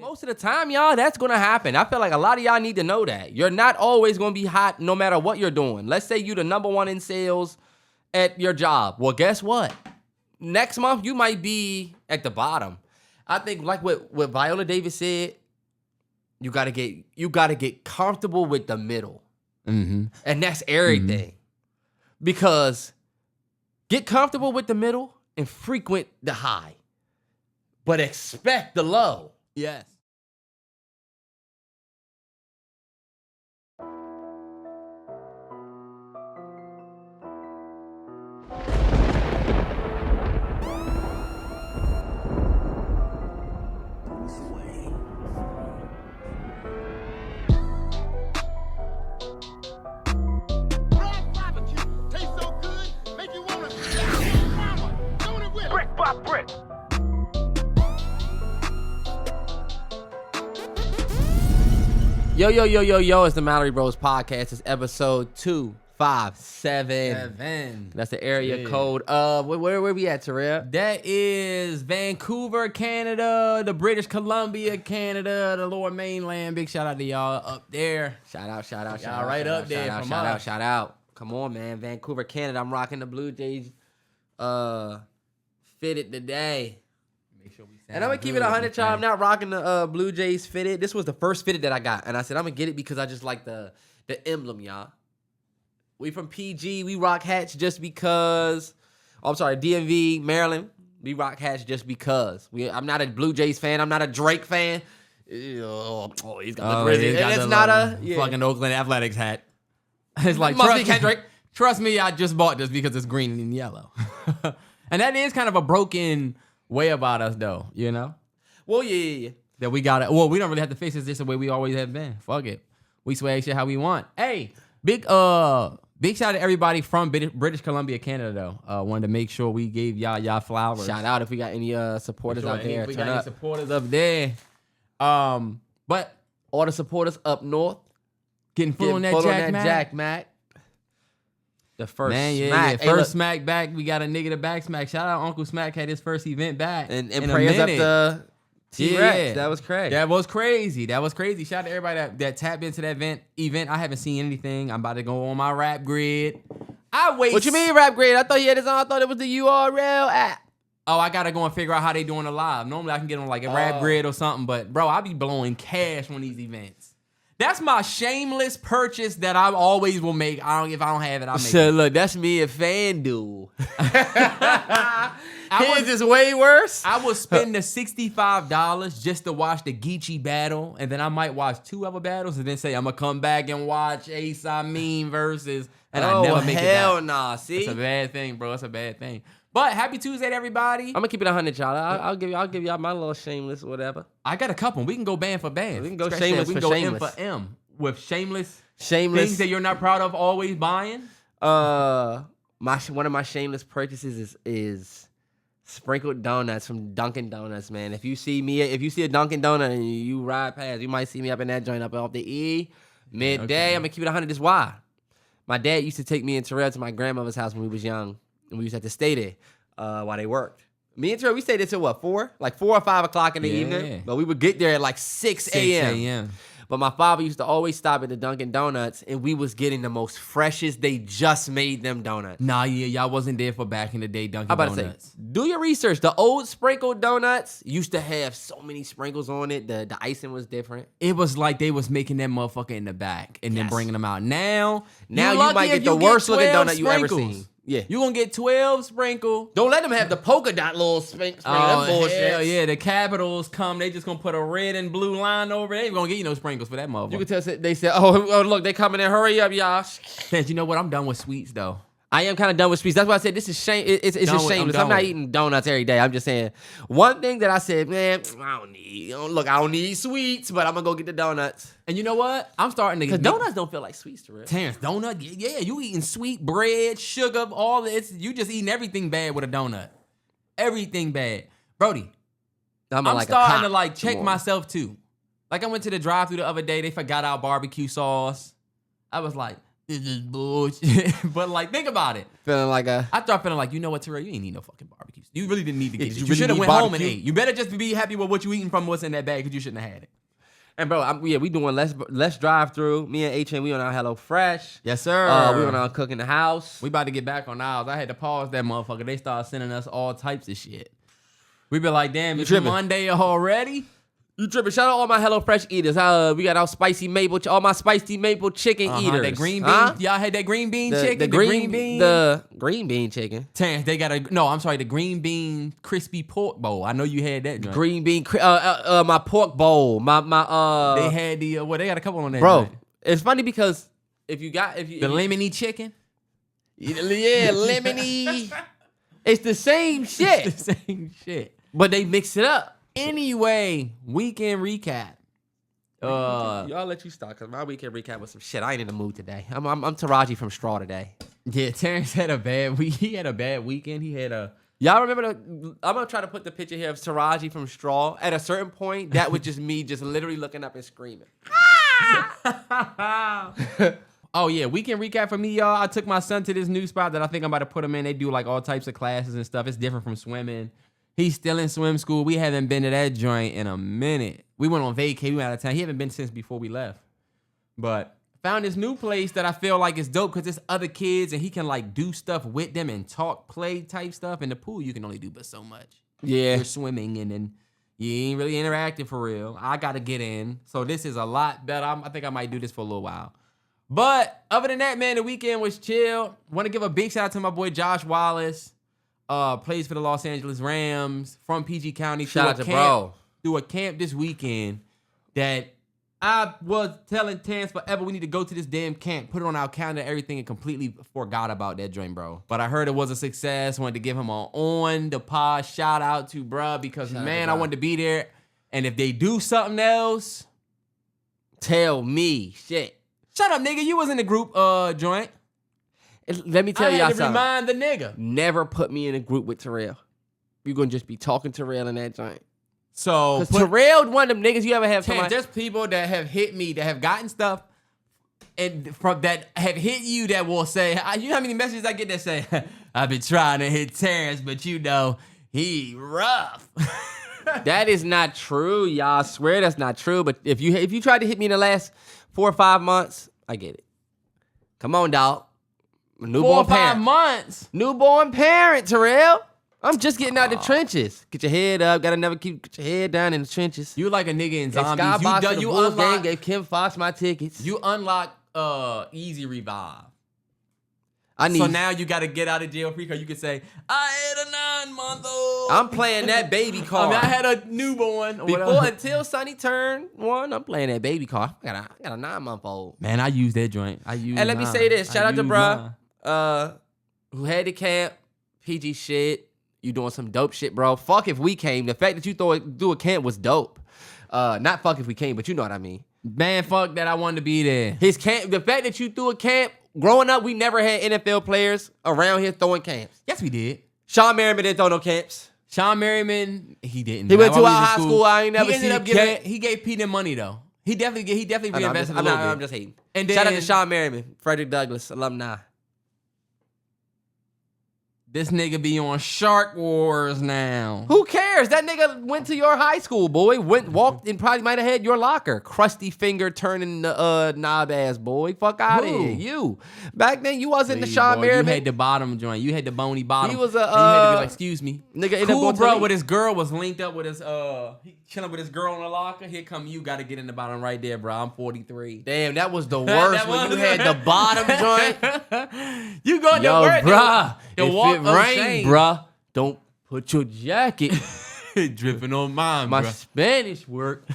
most of the time, y'all, that's going to happen. I feel like a lot of y'all need to know that. You're not always going to be hot no matter what you're doing. Let's say you're the number one in sales at your job. Well, guess what? Next month, you might be at the bottom. I think like what Viola Davis said, you gotta get comfortable with the middle. Mm-hmm. And that's everything. Because get comfortable with the middle and frequent the high. But expect the low. Yes. Yo, it's the Mallory Bros Podcast. It's episode 257. That's the area code. Where we at, Terrell? That is Vancouver, Canada, the British Columbia, Canada, the lower mainland. Big shout out to y'all up there. Shout out. Y'all right up there from us. Shout out. Come on, man. Vancouver, Canada. I'm rocking the Blue Jays fitted today. And I'm going to keep it 100, y'all. I'm not rocking the Blue Jays fitted. This was the first fitted that I got. And I said, I'm going to get it because I just like the emblem, y'all. We from PG. We rock hats just because. Oh, I'm sorry, DMV, Maryland. We rock hats just because. I'm not a Blue Jays fan. I'm not a Drake fan. Oh, he's got the Grizzlies. And it's not a fucking Oakland Athletics hat. It's like, trust me, I just bought this because it's green and yellow. And that is kind of a broken way about us, though, you know? Well, yeah. That we got it. Well, we don't really have to face this. This is the way we always have been. Fuck it. We swag shit how we want. Hey, big shout out to everybody from British Columbia, Canada, though. Wanted to make sure we gave y'all flowers. Shout out if we got any supporters out there. If we got any supporters up there. But all the supporters up north. Getting full on that Jack Mac. The first smack. First smack back. We got a nigga to back smack. Shout out Uncle Smack had his first event back. And prayers up to T-Rex. Yeah. That was crazy. That was crazy. Shout out to everybody that tapped into that event. I haven't seen anything. I'm about to go on my rap grid. What you mean rap grid? I thought he had his own. I thought it was the URL app. Oh, I gotta go and figure out how they doing it live. Normally I can get on like a rap grid or something, but bro, I be blowing cash on these events. That's my shameless purchase that I always will make. If I don't have it, I'll make so it. Look, that's me at FanDuel. His is way worse. I will spend the $65 just to watch the Geechee battle, and then I might watch 2 other battles, and then say I'm gonna come back and watch Ace Amin versus, and I never make it back. Hell nah, see? It's a bad thing, bro. It's a bad thing. But happy Tuesday to everybody. I'm gonna keep it 100, y'all. I'll give y'all my little shameless whatever. I got a couple. We can go band for band. We can go shameless we can for go shameless. M for M with shameless things that you're not proud of always buying. One of my shameless purchases is sprinkled donuts from Dunkin' Donuts, man. If you see a Dunkin' Donut and you ride past, you might see me up in that joint up off the E midday. Okay. I'm gonna keep it 100. This is why. My dad used to take me and Terrell to my grandmother's house when we was young. And we used to have to stay there while they worked. Me and Terrell, we stayed there till what, 4? Like 4 or 5 o'clock in the evening. But we would get there at like 6 a.m. But my father used to always stop at the Dunkin' Donuts, and we was getting the most freshest. They just made them donuts. Nah, y'all wasn't there for back in the day Dunkin' Donuts. Say, do your research. The old sprinkled donuts used to have so many sprinkles on it. The icing was different. It was like they was making that motherfucker in the back and then bringing them out. Now you might get the worst looking donut you ever seen. Yeah. You gonna get 12 sprinkle. Don't let them have the polka dot little sprinkle. Oh, hell yeah. The Capitals come. They just gonna put a red and blue line over it. They ain't gonna get you no sprinkles for that motherfucker. You can tell they said, oh look, they coming in. Hurry up, y'all. You know what? I'm done with sweets, though. I am kind of done with sweets. That's why I said this is shame. It's just shameless. I'm not eating donuts every day. I'm just saying one thing that I said, man, I don't need sweets, but I'm gonna go get the donuts. And you know what? I'm starting to because donuts don't feel like sweets to real. Terrence, donut, yeah, you eating sweet bread, sugar, all this. You just eating everything bad with a donut. Everything bad, Brody. I'm starting to check myself too. Like I went to the drive-thru the other day. They forgot our barbecue sauce. I was like, this is bullshit. But think about it. I start feeling like, you know what, Terrell? You ain't need no fucking barbecue. You really didn't need to get it. You really should have need went home and barbecue? ate. You better just be happy with what you eating from what's in that bag because you shouldn't have had it. And bro, we doing less drive through. Me and HM, we on our Hello Fresh. Yes, sir. We on our cook in the house. We about to get back on ours. I had to pause that motherfucker. They started sending us all types of shit. We be like, damn, it's Monday already? You tripping. Shout out all my Hello Fresh eaters. We got all my spicy maple chicken eaters. That green bean. Y'all had that green bean chicken? The green bean chicken. Terrence, they got the green bean crispy pork bowl. I know you had that joint. Green bean, my pork bowl. They had they got a couple on that. Bro, joint. it's funny because the lemony chicken? Yeah, lemony. It's the same shit. It's the same shit. But they mix it up. Anyway, weekend recap. I'll let you start because my weekend recap was some shit. I ain't in the mood today. I'm Taraji from Straw today. Yeah, Terrence had a bad week. He had a bad weekend. He had a. Y'all remember I'm gonna try to put the picture here of Taraji from Straw. At a certain point, that was just me, just literally looking up and screaming. Oh yeah, weekend recap for me, y'all. I took my son to this new spot that I think I'm about to put him in. They do like all types of classes and stuff. It's different from swimming. He's still in swim school. We haven't been to that joint in a minute. We went on vacay. We went out of town. He haven't been since before we left. But found this new place that I feel like is dope because there's other kids and he can like do stuff with them and talk, play type stuff. In the pool, you can only do but so much. Yeah. You're swimming and then you ain't really interacting for real. I got to get in. So this is a lot better. I think I might do this for a little while. But other than that, man, the weekend was chill. Want to give a big shout out to my boy Josh Wallace. Plays for the Los Angeles Rams from PG County. Shout out to bro. Through a camp this weekend that I was telling Terrence forever we need to go to this damn camp, put it on our calendar, everything, and completely forgot about that joint, bro. But I heard it was a success. Wanted to give him an on the pod shout out to bro because I wanted to be there. And if they do something else, tell me shit. Shut up, nigga. You was in the group joint. Let me tell y'all something. Remind the nigga. Never put me in a group with Terrell. You're going to just be talking Terrell in that joint. So, because Terrell, one of them niggas you ever have somebody. There's people that have hit me, that have gotten stuff, and from that have hit you that will say, you know how many messages I get that say, I've been trying to hit Terrence, but you know, he rough. That is not true, y'all. I swear that's not true. But if you tried to hit me in the last 4 or 5 months, I get it. Come on, dog. Newborn 4 or 5 parent. months. Newborn parent, Terrell. I'm just getting out the trenches. Get your head up. Get your head down in the trenches. You like a nigga in Zombies. You unlock. Gave Kim Fox my tickets. You unlock Easy Revive. So now you got to get out of jail free because you can say, I had a 9-month-old. I'm playing that baby card. I had a newborn. Until Sonny turned 1, I'm playing that baby card. I got a 9-month-old. Man, I use that joint. And let me say this. Shout out to bruh who had the camp. PG shit. You doing some dope shit, bro. Fuck if we came. The fact that you do a camp was dope. Not fuck if we came, but you know what I mean. Man, fuck that. I wanted to be there. His camp. The fact that you threw a camp. Growing up, we never had NFL players around here throwing camps. Yes, we did. Sean Merriman didn't throw no camps. Sean Merriman, he didn't. He went to our high school. I ain't never seen him. He gave Pete money though. He definitely reinvested a little bit. I'm just hating. And then, shout out to Sean Merriman, Frederick Douglass alumni. This nigga be on Shark Wars now. Who cares? That nigga went to your high school, boy. Walked and probably might have had your locker. Crusty finger turning the knob ass boy. Fuck out of here. You. Back then, you wasn't the Sean Merriman. You had the bottom joint. You had the bony bottom. He was you had to be like, excuse me. Nigga, cool, bro, with his girl was linked up with his, he chilling with his girl in the locker. Here come you. Got to get in the bottom right there, bro. I'm 43. Damn, that was the worst when you had the bottom joint. You going to work, bruh. The walk of rain, shame. Bruh, don't put your jacket dripping on mine, my bruh. Spanish work.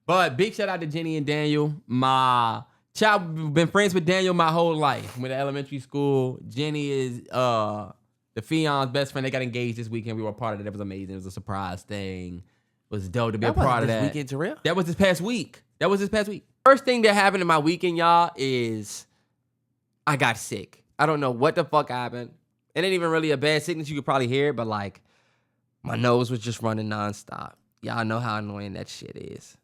But big shout out to Jenny and Daniel. My child, been friends with Daniel my whole life. Went to elementary school. Jenny is the Fion's best friend. They got engaged this weekend. We were a part of it. That was amazing. It was a surprise thing. It was dope to be a part of that. Weekend, Terrell? That was this past week. First thing that happened in my weekend, y'all, is I got sick. I don't know what the fuck happened. It ain't even really a bad sickness. You could probably hear it, but like my nose was just running nonstop. Y'all know how annoying that shit is.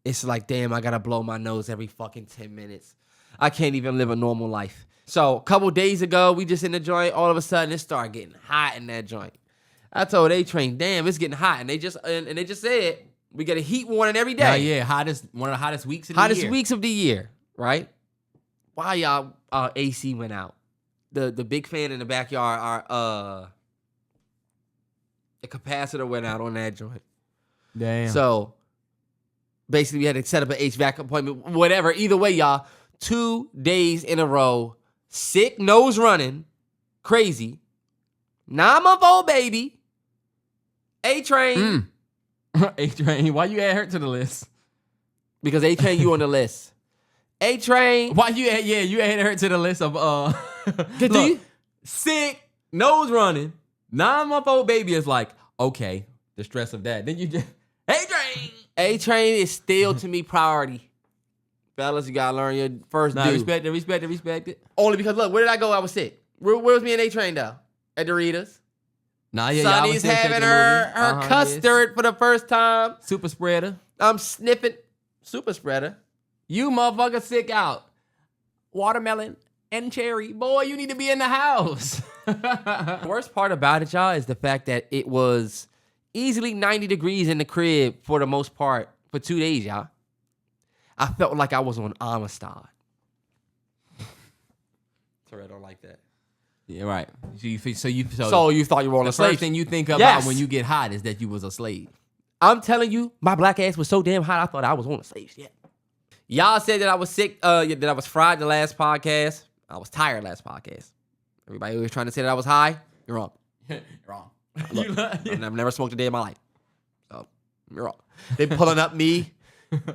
It's like, damn, I gotta blow my nose every fucking 10 minutes. I can't even live a normal life. So a couple days ago, we just in the joint. All of a sudden, it started getting hot in that joint. I told A-Train, damn, it's getting hot. And they just said, we get a heat warning every day. Yeah, one of the hottest weeks of the year. Hottest weeks of the year, right? Why y'all AC went out? The big fan in the backyard, the capacitor went out on that joint. Damn. So basically we had to set up an HVAC appointment, whatever. Either way, y'all, 2 days in a row, sick, nose running, crazy, 9-month-old baby, A-Train. A-Train, why you add her to the list? Because A-Train, you on the list. A-Train. Why you added her to the list of look, sick, nose running, 9-month-old baby is like, okay, the stress of that. Then you just A-Train. A-Train is still to me priority. Fellas, you gotta learn your first due. Respect it. Only because look, where did I go? I was sick. Where was me and A-Train though? At Doritos. Nah, yeah, Sonny's having her custard for the first time. Super spreader. I'm sniffing super spreader. You motherfucker sick out. Watermelon and cherry. Boy, you need to be in the house. The worst part about it, y'all, is the fact that it was easily 90 degrees in the crib for the most part for 2 days, y'all. I felt like I was on Amistad. Terrell don't like that. Yeah, right. So you thought you were on a slave. The first thing you think about when you get hot is that you was a slave. I'm telling you, my black ass was so damn hot, I thought I was on a slave ship. Y'all said that I was sick, that I was fried the last podcast. I was tired last podcast. Everybody was trying to say that I was high. You're wrong. You're wrong. Look, I've never smoked a day in my life. So, you're wrong. They pulling up me,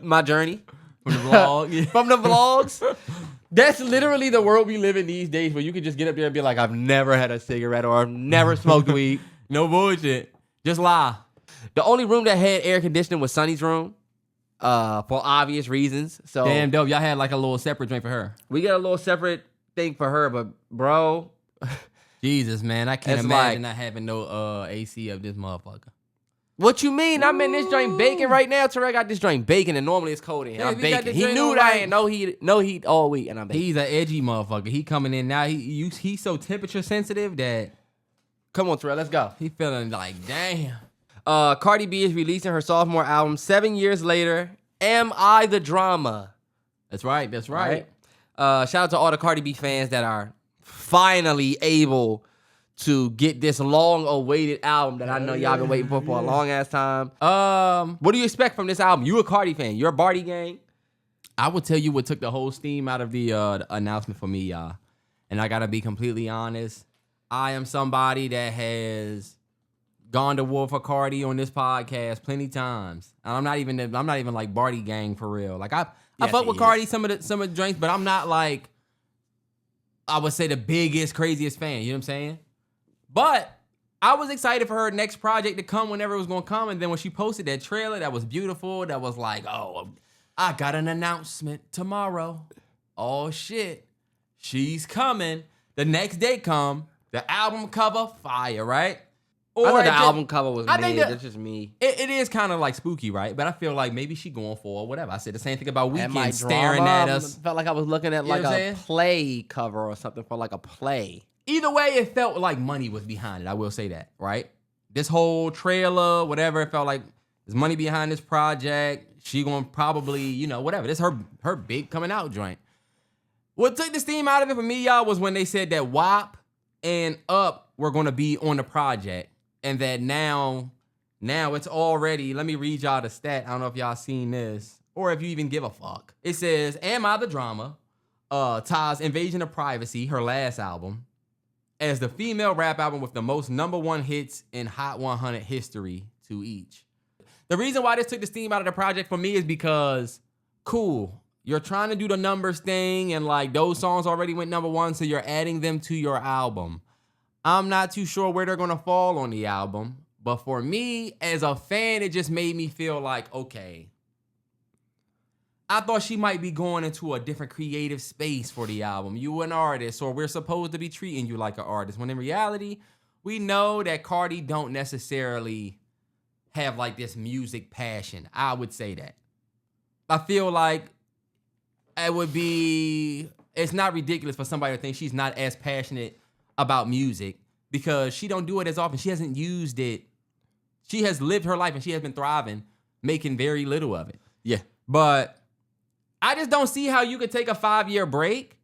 my journey. From the vlog. From the vlogs. That's literally the world we live in these days where you can just get up there and be like, I've never had a cigarette or I've never smoked weed. No bullshit. Just lie. The only room that had air conditioning was Sonny's room. For obvious reasons. So damn dope. Y'all had like a little separate drink for her. We got a little separate thing for her, but bro. Jesus, man. I can't imagine not having no AC of this motherfucker. What you mean? I'm in this joint baking right now. Terrell got this joint baking, and normally it's cold in here. I'm baking. He knew that I ain't no heat all week, and I'm baking. He's an edgy motherfucker. He coming in now. He's so temperature sensitive that. Come on, Terrell, let's go. He feeling like, damn. Cardi B is releasing her sophomore album 7 years later. Am I the Drama? That's right. Shout out to all the Cardi B fans that are finally able to get this long-awaited album that I know y'all been waiting for a long-ass time. What do you expect from this album? You a Cardi fan. You're a Barty gang. I will tell you what took the whole steam out of the announcement for me, y'all. And I got to be completely honest. I am somebody that has gone to war for Cardi on this podcast plenty times. And I'm not even like Barty gang for real. Like I fuck with Cardi some of the drinks, but I'm not like, I would say, the biggest, craziest fan. You know what I'm saying? But I was excited for her next project to come whenever it was going to come. And then when she posted that trailer, that was beautiful. That was like, oh, I got an announcement tomorrow. Oh, shit. She's coming. The next day come, the album cover, fire, right? Or I thought the album cover was mid. That's just me. It is kind of like spooky, right? But I feel like maybe she going for whatever. I said the same thing about Weeknd staring at us. Felt like I was looking at like a play cover or something for like a play. Either way, it felt like money was behind it. I will say that, right? This whole trailer, whatever, it felt like there's money behind this project. She gonna probably, whatever. This her big coming out joint. What took the steam out of it for me, y'all, was when they said that WAP and Up were gonna be on the project. And that now it's already, let me read y'all the stat. I don't know if y'all seen this or if you even give a fuck. It says, Am I the Drama? Ties Invasion of Privacy, her last album, as the female rap album with the most #1 hits in Hot 100 history to each. The reason why this took the steam out of the project for me is because, cool, you're trying to do the numbers thing and like those songs already went #1, so you're adding them to your album. I'm not too sure where they're going to fall on the album, but for me, as a fan, it just made me feel like, okay, I thought she might be going into a different creative space for the album. You an artist, or we're supposed to be treating you like an artist, when in reality, we know that Cardi don't necessarily have like this music passion. I would say that. I feel like it's not ridiculous for somebody to think she's not as passionate about music because she don't do it as often. She hasn't used it. She has lived her life and she has been thriving, making very little of it. Yeah. But I just don't see how you could take a 5-year break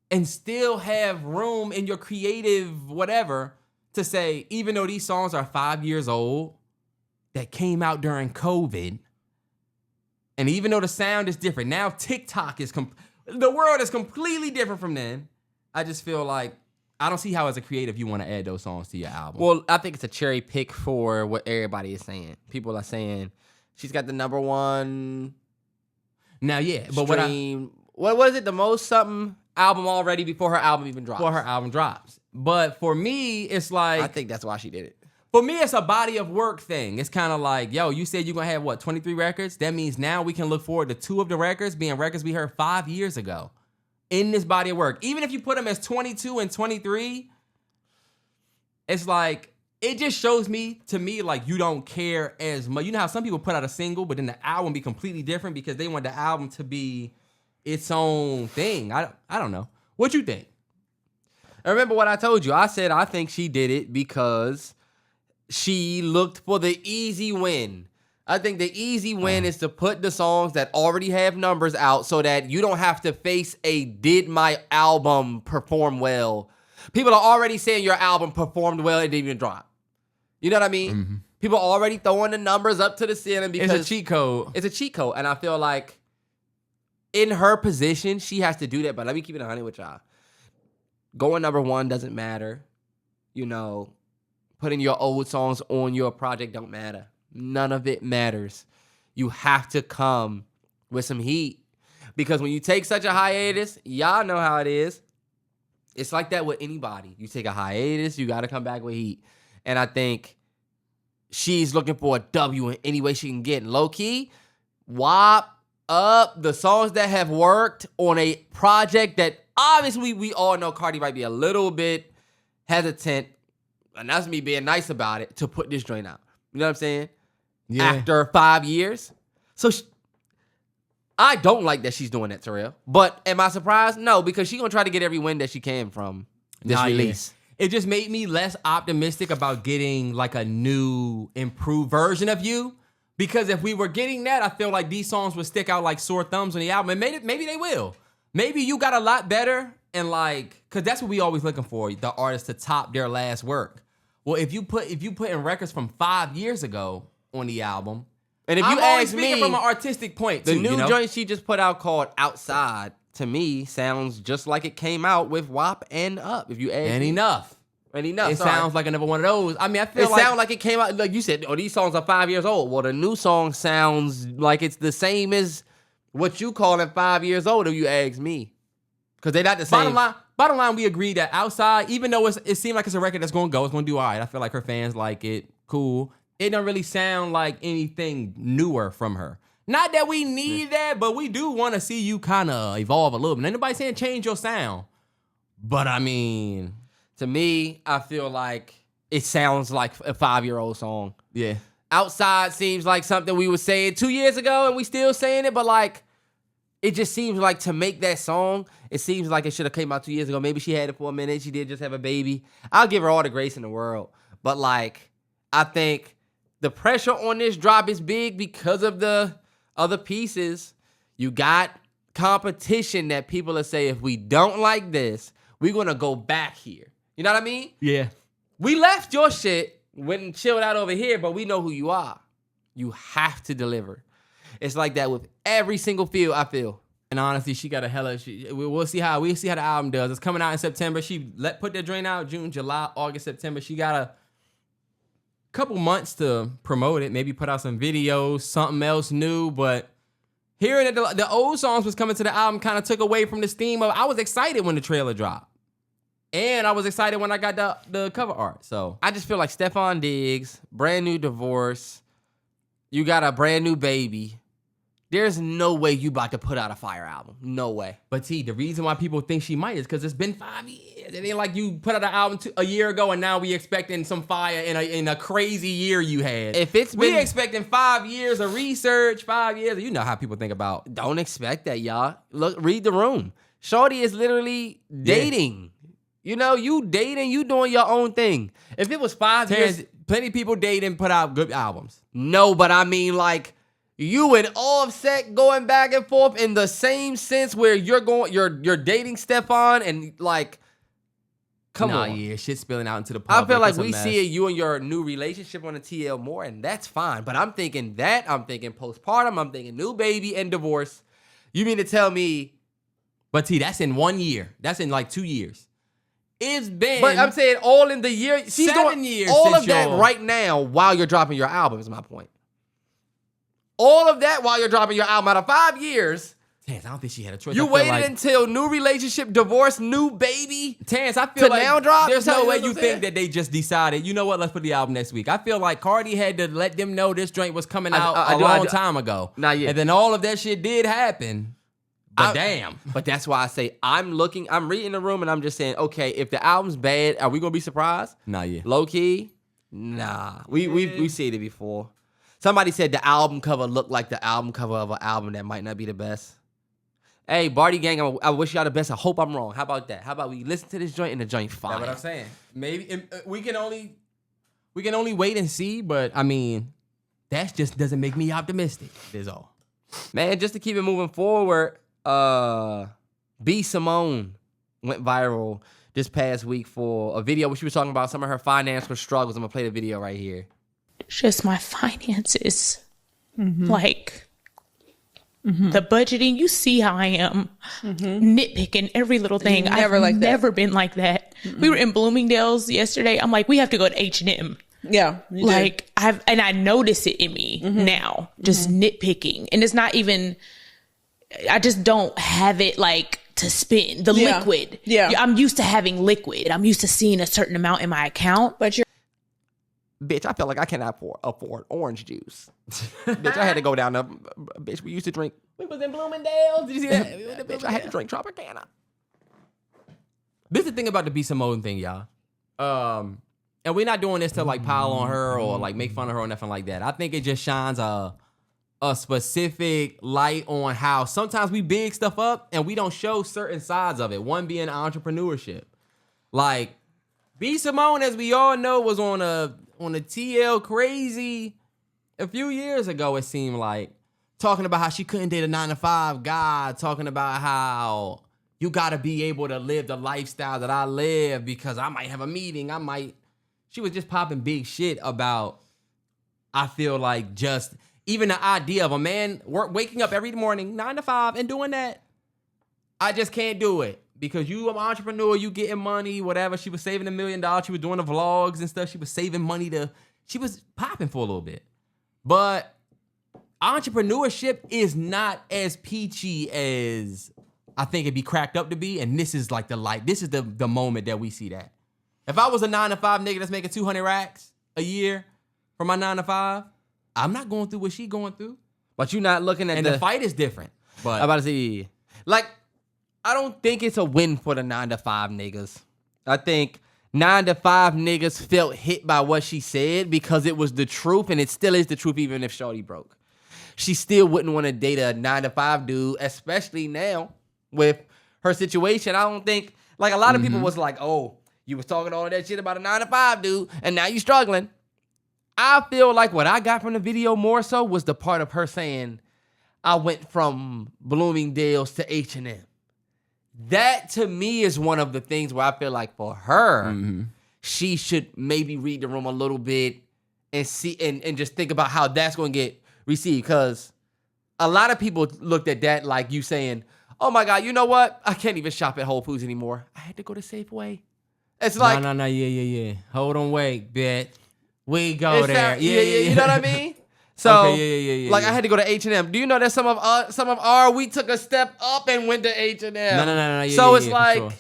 and still have room in your creative whatever to say, even though these songs are 5 years old, that came out during COVID, and even though the sound is different, now TikTok is, the world is completely different from then. I just feel like, I don't see how as a creative you want to add those songs to your album. Well, I think it's a cherry pick for what everybody is saying. People are saying she's got the #1. Now, yeah, but what was it? The most something album already before her album even drops. Before her album drops. But for me, it's like, I think that's why she did it. For me, it's a body of work thing. It's kind of like, yo, you said you're going to have, 23 records? That means now we can look forward to 2 of the records being records we heard 5 years ago in this body of work. Even if you put them as 22 and 23, it's like, it just shows to me, like, you don't care as much. You know how some people put out a single, but then the album be completely different because they want the album to be its own thing. I don't know. What you think? I remember what I told you. I said I think she did it because she looked for the easy win. I think the easy win is to put the songs that already have numbers out so that you don't have to face did my album perform well? People are already saying your album performed well, it didn't even drop. You know what I mean? Mm-hmm. People are already throwing the numbers up to the ceiling because it's a cheat code. It's a cheat code. And I feel like in her position, she has to do that. But let me keep it 100 with y'all. Going #1 doesn't matter. You know, putting your old songs on your project don't matter. None of it matters. You have to come with some heat. Because when you take such a hiatus, y'all know how it is. It's like that with anybody. You take a hiatus, you got to come back with heat. And I think she's looking for a W in any way she can get. And low key, WAP up the songs that have worked on a project that obviously we all know Cardi might be a little bit hesitant, and that's me being nice about it, to put this joint out. You know what I'm saying? Yeah. After 5 years. So I don't like that she's doing that, Terrell. But am I surprised? No, because she's going to try to get every win that she can from this release. Yeah. It just made me less optimistic about getting like a new, improved version of you. Because if we were getting that, I feel like these songs would stick out like sore thumbs on the album. And maybe they will. Maybe you got a lot better and like, because that's what we always looking for, the artist to top their last work. Well, if you put in records from 5 years ago on the album, and if you ask me from an artistic point, the new joint she just put out called Outside, to me, sounds just like it came out with WAP and Up. If you ask and me. Enough. It sounds like another one of those. I mean, I feel sounds like it came out, like you said, these songs are 5 years old. Well, the new song sounds like it's the same as what you call it 5 years old, if you ask me. Because they're not the same. Bottom line, we agree that Outside, even though it seemed like it's a record that's going to go, it's going to do all right. I feel like her fans like it. Cool. It don't really sound like anything newer from her. Not that we need that, but we do want to see you kind of evolve a little bit. Ain't nobody saying change your sound. But I mean, to me, I feel like it sounds like a 5-year-old song. Yeah. Outside seems like something we were saying 2 years ago and we still saying it, but like, it just seems like to make that song, it seems like it should have came out 2 years ago. Maybe she had it for a minute. She did just have a baby. I'll give her all the grace in the world. But like, I think the pressure on this drop is big because of the other pieces. You got competition that people are saying, if we don't like this, we're going to go back here. You know what I mean? Yeah. We left your shit, went and chilled out over here, but we know who you are. You have to deliver. It's like that with every single field, I feel. And honestly, she got a we'll see how the album does. It's coming out in September. She put that joint out June, July, August, September. She got a couple months to promote it, maybe put out some videos, something else new. But hearing that the old songs was coming to the album kind of took away from the steam of, I was excited when the trailer dropped. And I was excited when I got the cover art. So I just feel like Stephon Diggs, brand new divorce. You got a brand new baby. There's no way you about to put out a fire album. No way. But T, the reason why people think she might is because it's been 5 years. It ain't like you put out an album a year ago and now we expecting some fire in a crazy year you had. We expecting 5 years of research, 5 years. You know how people think about. Don't expect that, y'all. Look, read the room. Shorty is literally dating. You know, you dating, you doing your own thing. If it was 5 years, plenty of people date and put out good albums. No, but I mean like. You and Offset going back and forth in the same sense where you're dating Stephon and like, come on. Yeah, shit spilling out into the public. I feel like we see you and your new relationship on the TL more, and that's fine. But I'm thinking postpartum, I'm thinking new baby and divorce. You mean to tell me? But T, that's in 1 year. That's in like 2 years. It's been. But I'm saying all in the year. She's 7 years. All of that right now while you're dropping your album is my point. All of that while you're dropping your album out of 5 years. Terrence, I don't think she had a choice. You waited until new relationship, divorce, new baby. Terrence, I feel like now drop. There's no way you think that they just decided, you know what, let's put the album next week. I feel like Cardi had to let them know this joint was coming out a long time ago. Not yet. And then all of that shit did happen. But damn. But that's why I say I'm reading the room and I'm just saying, okay, if the album's bad, are we gonna be surprised? Not yet. Low key? Nah. We've seen it before. Somebody said the album cover looked like the album cover of an album that might not be the best. Hey, Barty Gang, I wish y'all the best. I hope I'm wrong. How about that? How about we listen to this joint and the joint fire? That's what I'm saying. Maybe we can only wait and see, but I mean, that just doesn't make me optimistic. That's all. Man, just to keep it moving forward, Simone went viral this past week for a video where she was talking about some of her financial struggles. I'm gonna play the video right here. Just my finances, like the budgeting. You see how I am nitpicking every little thing. I've never been like that. We were in Bloomingdale's yesterday. I'm like, we have to go to H&M. Yeah, like I notice it in me now, just nitpicking, and it's not even. I just don't have it like to spend the liquid. Yeah, I'm used to having liquid. I'm used to seeing a certain amount in my account, but you're. Bitch, I feel like I cannot afford orange juice. Bitch, I had to go down there. Bitch, we used to drink. We was in Bloomingdale's. Did you see that? Bitch, I had to drink Tropicana. This is the thing about the Simone thing, y'all. And we're not doing this to like pile on her or like make fun of her or nothing like that. I think it just shines a specific light on how sometimes we big stuff up and we don't show certain sides of it. One being entrepreneurship. Like, Simone, as we all know, was on a TL crazy a few years ago, it seemed like. Talking about how she couldn't date a 9-to-5 guy. Talking about how you got to be able to live the lifestyle that I live because I might have a meeting. She was just popping big shit about, I feel like, just even the idea of a man waking up every morning, 9-to-5, and doing that. I just can't do it. Because you an entrepreneur, you getting money, whatever. She was saving $1 million. She was doing the vlogs and stuff. She was saving money she was popping for a little bit. But entrepreneurship is not as peachy as I think it'd be cracked up to be. And this is like the light. This is the moment that we see that. If I was a 9-to-5 nigga that's making 200 racks a year for my 9-to-5, I'm not going through what she going through. But you're not looking at and the fight is different. But I'm about to say, like, I don't think it's a win for the 9-to-5 niggas. I think 9-to-5 niggas felt hit by what she said because it was the truth, and it still is the truth even if shorty broke. She still wouldn't want to date a 9-to-5 dude, especially now with her situation. I don't think, like, a lot of people was like, oh, you was talking all that shit about a 9-to-5 dude, and now you struggling. I feel like what I got from the video more so was the part of her saying, I went from Bloomingdale's to H&M. That, to me, is one of the things where I feel like for her, she should maybe read the room a little bit and see and just think about how that's going to get received. Because a lot of people looked at that like you saying, oh, my God, you know what? I can't even shop at Whole Foods anymore. I had to go to Safeway. It's like... No, yeah. Hold on, wait, bitch. We go there. Yeah. You know what I mean? So, okay, like, I had to go to H&M. Do you know that some of our we took a step up and went to H&M? No. So it's like sure.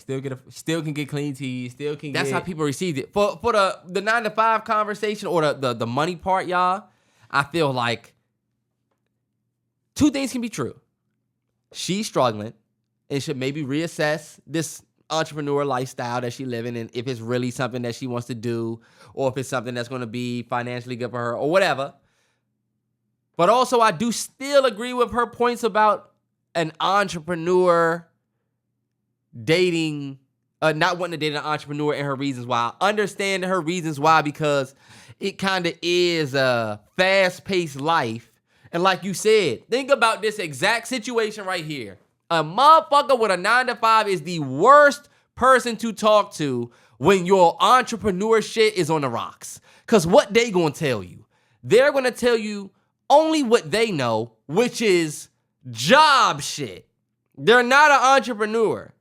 Still can get clean teas. That's how people received it. For the 9-to-5 conversation or the money part, y'all. I feel like two things can be true. She's struggling and should maybe reassess this entrepreneur lifestyle that she's living, and if it's really something that she wants to do, or if it's something that's going to be financially good for her or whatever. But also, I do still agree with her points about an entrepreneur dating, not wanting to date an entrepreneur, and her reasons why. I understand her reasons why, because it kind of is a fast-paced life. And like you said, think about this exact situation right here. A motherfucker with a 9-to-5 is the worst person to talk to when your entrepreneur shit is on the rocks. Because what they gonna tell you? They're gonna tell you only what they know, which is job shit. They're not an entrepreneur.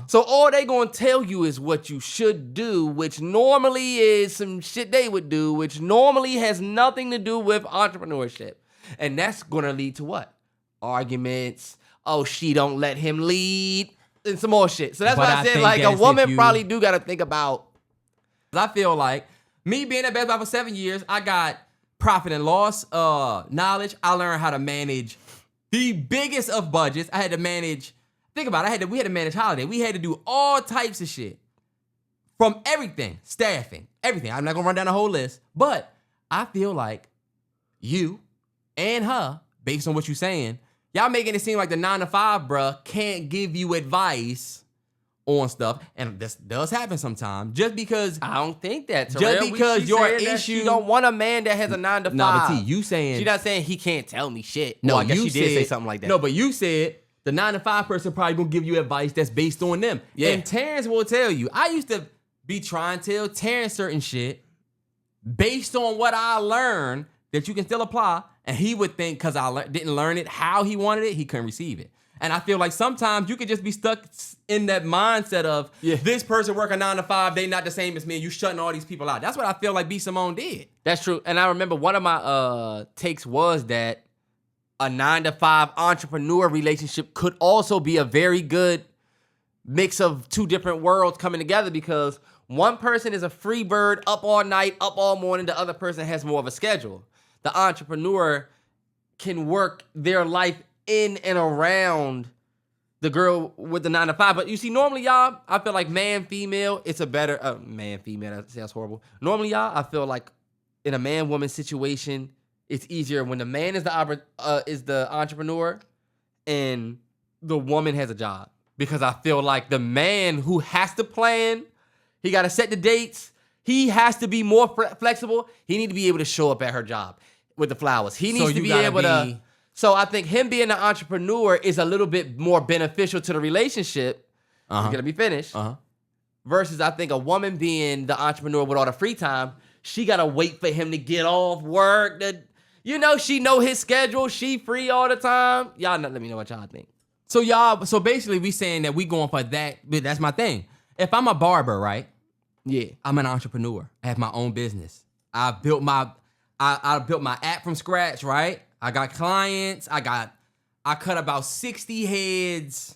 So all they gonna tell you is what you should do, which normally is some shit they would do, which normally has nothing to do with entrepreneurship. And that's gonna lead to what? Arguments. Oh, she don't let him lead, and some more shit. So that's why I said, like, a woman probably do gotta think about. I feel like me being at Best Buy for 7 years, I got profit and loss knowledge. I learned how to manage the biggest of budgets. I had to manage. Think about it. We had to manage holiday. We had to do all types of shit, from everything, staffing, everything. I'm not gonna run down the whole list, but I feel like you and her, based on what you're saying, y'all making it seem like the 9-to-5 bruh can't give you advice on stuff, and this does happen sometimes. Just because I don't think that, Terrell. Just because your issue, you don't want a man that has a 9-to-5. No, but T, you saying she's not saying he can't tell me shit. No, I guess you she did say something like that. No, but you said the 9-to-5 person probably gonna give you advice that's based on them. Yeah. And Terrence will tell you. I used to be trying to tell Terrence certain shit based on what I learned that you can still apply. And he would think, because I didn't learn it how he wanted it, he couldn't receive it. And I feel like sometimes you could just be stuck in that mindset of, this person working 9-to-5, they not the same as me, and you shutting all these people out. That's what I feel like B. Simone did. That's true. And I remember one of my takes was that a 9-to-5 entrepreneur relationship could also be a very good mix of two different worlds coming together, because one person is a free bird, up all night, up all morning. The other person has more of a schedule. The entrepreneur can work their life in and around the girl with the 9-to-5. But you see, normally, y'all, I feel like man, female, it's a better, man, female, that sounds horrible. Normally, y'all, I feel like in a man-woman situation, it's easier when the man is the entrepreneur and the woman has a job. Because I feel like the man who has to plan, he got to set the dates, he has to be more flexible. He need to be able to show up at her job with the flowers. He needs to be able to. So I think him being an entrepreneur is a little bit more beneficial to the relationship. He's gonna be finished. Versus I think a woman being the entrepreneur with all the free time, she gotta wait for him to get off work. She know his schedule. She free all the time. Y'all let me know what y'all think. So basically we saying that we going for that. But that's my thing. If I'm a barber, right? Yeah. I'm an entrepreneur. I have my own business. I built my app from scratch, right? I got clients. I cut about 60 heads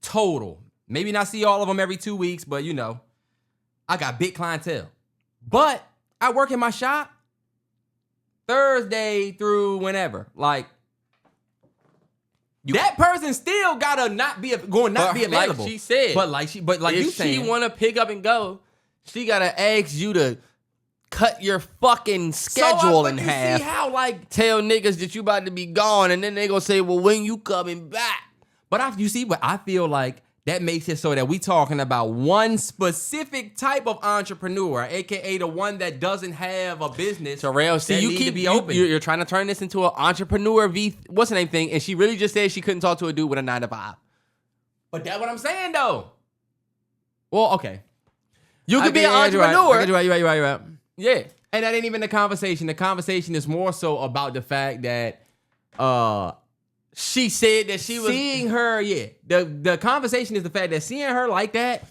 total. Maybe not see all of them every 2 weeks, but I got big clientele. But I work in my shop Thursday through whenever. Like, that person still gotta not be available. Like she said. But you saying, if she wanna pick up and go, she gotta ask you to cut your fucking schedule in half. See how, tell niggas that you about to be gone, and then they gonna say, well, when you coming back? But you see what I feel like that makes it so that we talking about one specific type of entrepreneur, aka the one that doesn't have a business. Terrell, see, you keep be open. You're trying to turn this into an entrepreneur what's the name thing, and she really just said she couldn't talk to a dude with a 9-to-5. But that's what I'm saying though. Well, okay. You could be an entrepreneur. You're right. Yeah. And that ain't even the conversation. The conversation is more so about the fact that she said that she was seeing her, The conversation is the fact that seeing her like that,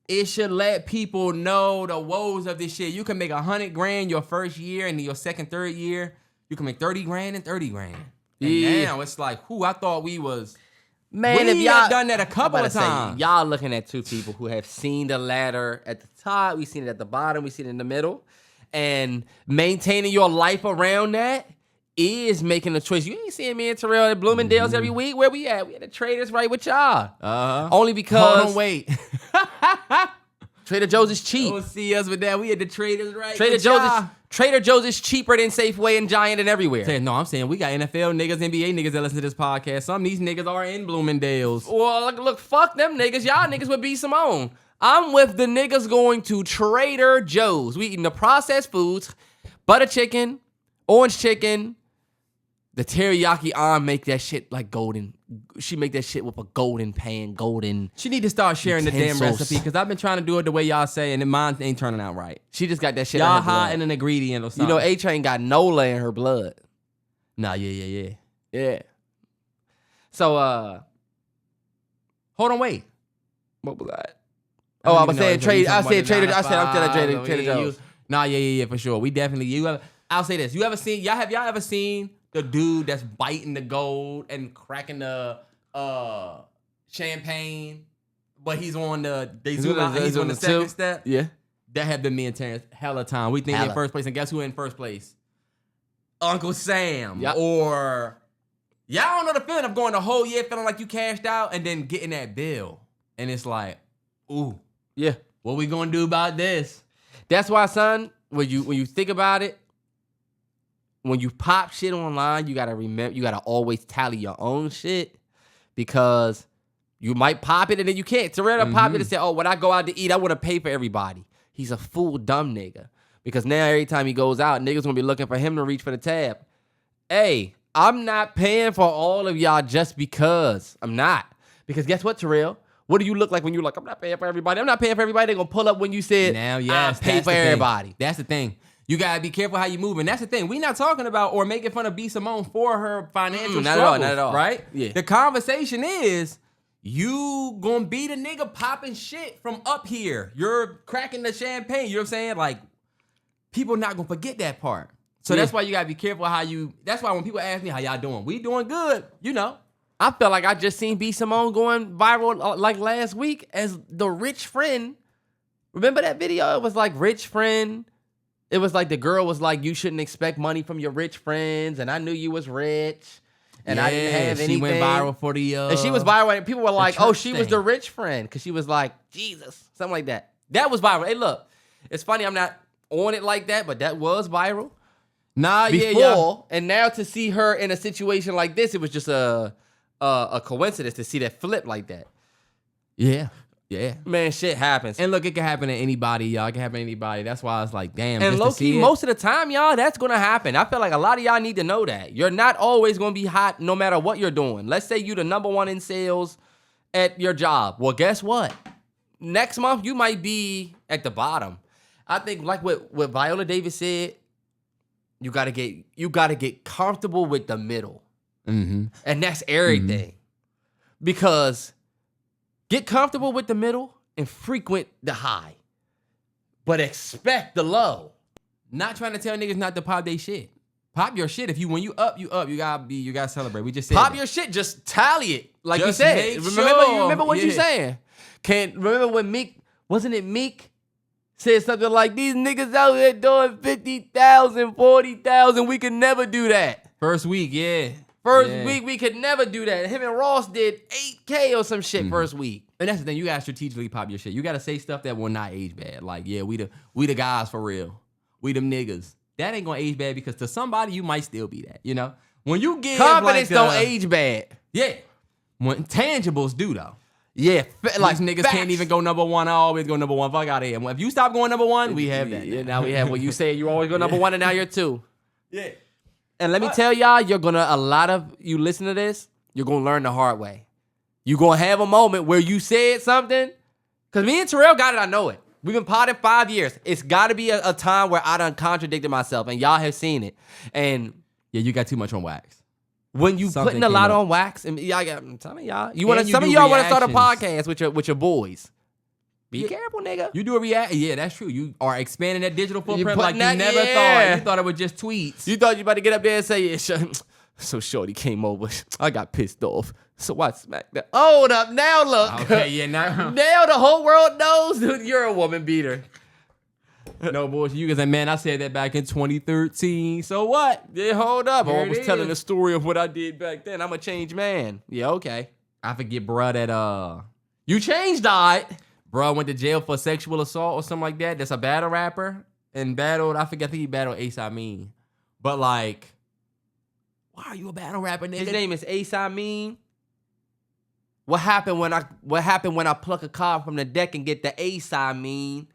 it should let people know the woes of this shit. You can make $100,000 your first year, and your second, third year, you can make $30,000 and $30,000. And now it's like, I thought we was. Man, if y'all done that a couple of times. Y'all looking at two people who have seen the ladder at the top, we seen it at the bottom, we seen it in the middle, and maintaining your life around that is making a choice. You ain't seeing me and Terrell at Bloomingdale's every week. Where we at? We at the Traders right with y'all. Only because... Hold on, wait. Trader Joe's is cheap. Don't see us with that. We at the Traders right Trader Joe's is cheaper than Safeway and Giant and everywhere. No, I'm saying we got NFL niggas, NBA niggas that listen to this podcast. Some of these niggas are in Bloomingdale's. Well, look, fuck them niggas. Y'all niggas would be Simone. I'm with the niggas going to Trader Joe's. We eating the processed foods, butter chicken, orange chicken. The teriyaki aunt make that shit like golden. She make that shit with a golden pan, golden. She need to start sharing utensils. The damn recipe because I've been trying to do it the way y'all say, and then mine ain't turning out right. She just got that shit. Y'all high in an ingredient or something. You know, A-Train got Nola in her blood. Nah, yeah. So, hold on, wait. What was that? Oh, I was saying trade. I said Trader. I said I'm still Trader Joe's. Nah, yeah, for sure. We definitely. I'll say this. Have y'all ever seen the dude that's biting the gold and cracking the champagne, but he's on the second step? Yeah. That had been me and Terrence hella time. We think in first place, and guess who in first place? Uncle Sam. Yep. Or y'all don't know the feeling of going the whole year feeling like you cashed out and then getting that bill. And it's like, ooh. Yeah. What we gonna do about this? That's why, son, when you think about it, when you pop shit online, you gotta always tally your own shit because you might pop it and then you can't. Terrell pop it and say, oh, when I go out to eat, I want to pay for everybody. He's a fool, dumb nigga. Because now every time he goes out, niggas gonna be looking for him to reach for the tab. Hey, I'm not paying for all of y'all just because. I'm not. Because guess what, Terrell? What do you look like when you're like, I'm not paying for everybody? I'm not paying for everybody. They're gonna pull up when you said, now, yes, I pay for everybody. That's the thing. You gotta be careful how you move. And that's the thing. We not talking about or making fun of B. Simone for her financial struggles. Not at all. Right? Yeah. The conversation is, you gonna be the nigga popping shit from up here. You're cracking the champagne. You know what I'm saying? Like, people not gonna forget that part. So that's why you gotta be careful that's why when people ask me how y'all doing, we doing good, you know. I felt like I just seen B. Simone going viral like last week as the rich friend. Remember that video? It was like rich friend. It was like the girl was like, you shouldn't expect money from your rich friends. And I knew you was rich. And I didn't have anything. She went viral for the... and she was viral. And people were like, oh, she was the rich friend. Because she was like, Jesus. Something like that. That was viral. Hey, look. It's funny I'm not on it like that. But that was viral. Nah, before, yeah. And now to see her in a situation like this, it was just a coincidence to see that flip like that. Yeah. Man, shit happens. And look, it can happen to anybody, y'all. It can happen to anybody. That's why it's like, damn. And low-key, most of the time, y'all, that's going to happen. I feel like a lot of y'all need to know that. You're not always going to be hot no matter what you're doing. Let's say you're the number one in sales at your job. Well, guess what? Next month, you might be at the bottom. I think like what Viola Davis said, you got to get comfortable with the middle. Mm-hmm. And that's everything. Mm-hmm. Because get comfortable with the middle and frequent the high. But expect the low. Not trying to tell niggas not to pop their shit. Pop your shit. When you up, you up. You gotta celebrate. We just said pop that. your shit. Just tally it. Like just you said. Remember what you saying. Remember when wasn't it Meek? Said something like, these niggas out here doing 50,000, 40,000. We could never do that. First week, yeah. First week, we could never do that. Him and Ross did 8K or some shit first week. And that's the thing. You gotta strategically pop your shit. You gotta say stuff that will not age bad. Like, yeah, we the guys for real. We them niggas. That ain't gonna age bad because to somebody, you might still be that, you know? When you give confidence don't age bad. Yeah. When tangibles do, though. Yeah. Like niggas can't even go number one. I always go number one. Fuck out of here. If you stop going number one, we have that. Yeah, now we have what you say. You always go number one and now you're two. Yeah. And let me tell y'all, a lot of you listen to this, you're going to learn the hard way. You're going to have a moment where you said something. Because me and Terrell got it, I know it. We've been potted 5 years. It's got to be a time where I done contradicted myself, and y'all have seen it. And yeah, you got too much on wax. When you putting a lot on wax, and I'm telling y'all, some of y'all want to start a podcast with your boys. Be careful, nigga. You do a react. Yeah, that's true. You are expanding that digital footprint like you never thought. You thought it was just tweets. You thought you about to get up there and say, yeah, so shorty came over. I got pissed off. So I smacked that. Hold up. Now look. Okay, yeah, now. Now the whole world knows that you're a woman beater. No bullshit. You can say, man, I said that back in 2013. So what? Yeah, hold up. I was telling the the story of what I did back then. I'm a changed man. Yeah, okay. I forget, bruh, that you changed, I. Bruh went to jail for sexual assault or something like that. That's a battle rapper and battled. I think he battled Ace Amin. But like, why are you a battle rapper, nigga? His name is Ace Amin. What happened when I pluck a card from the deck and get the Ace Amin?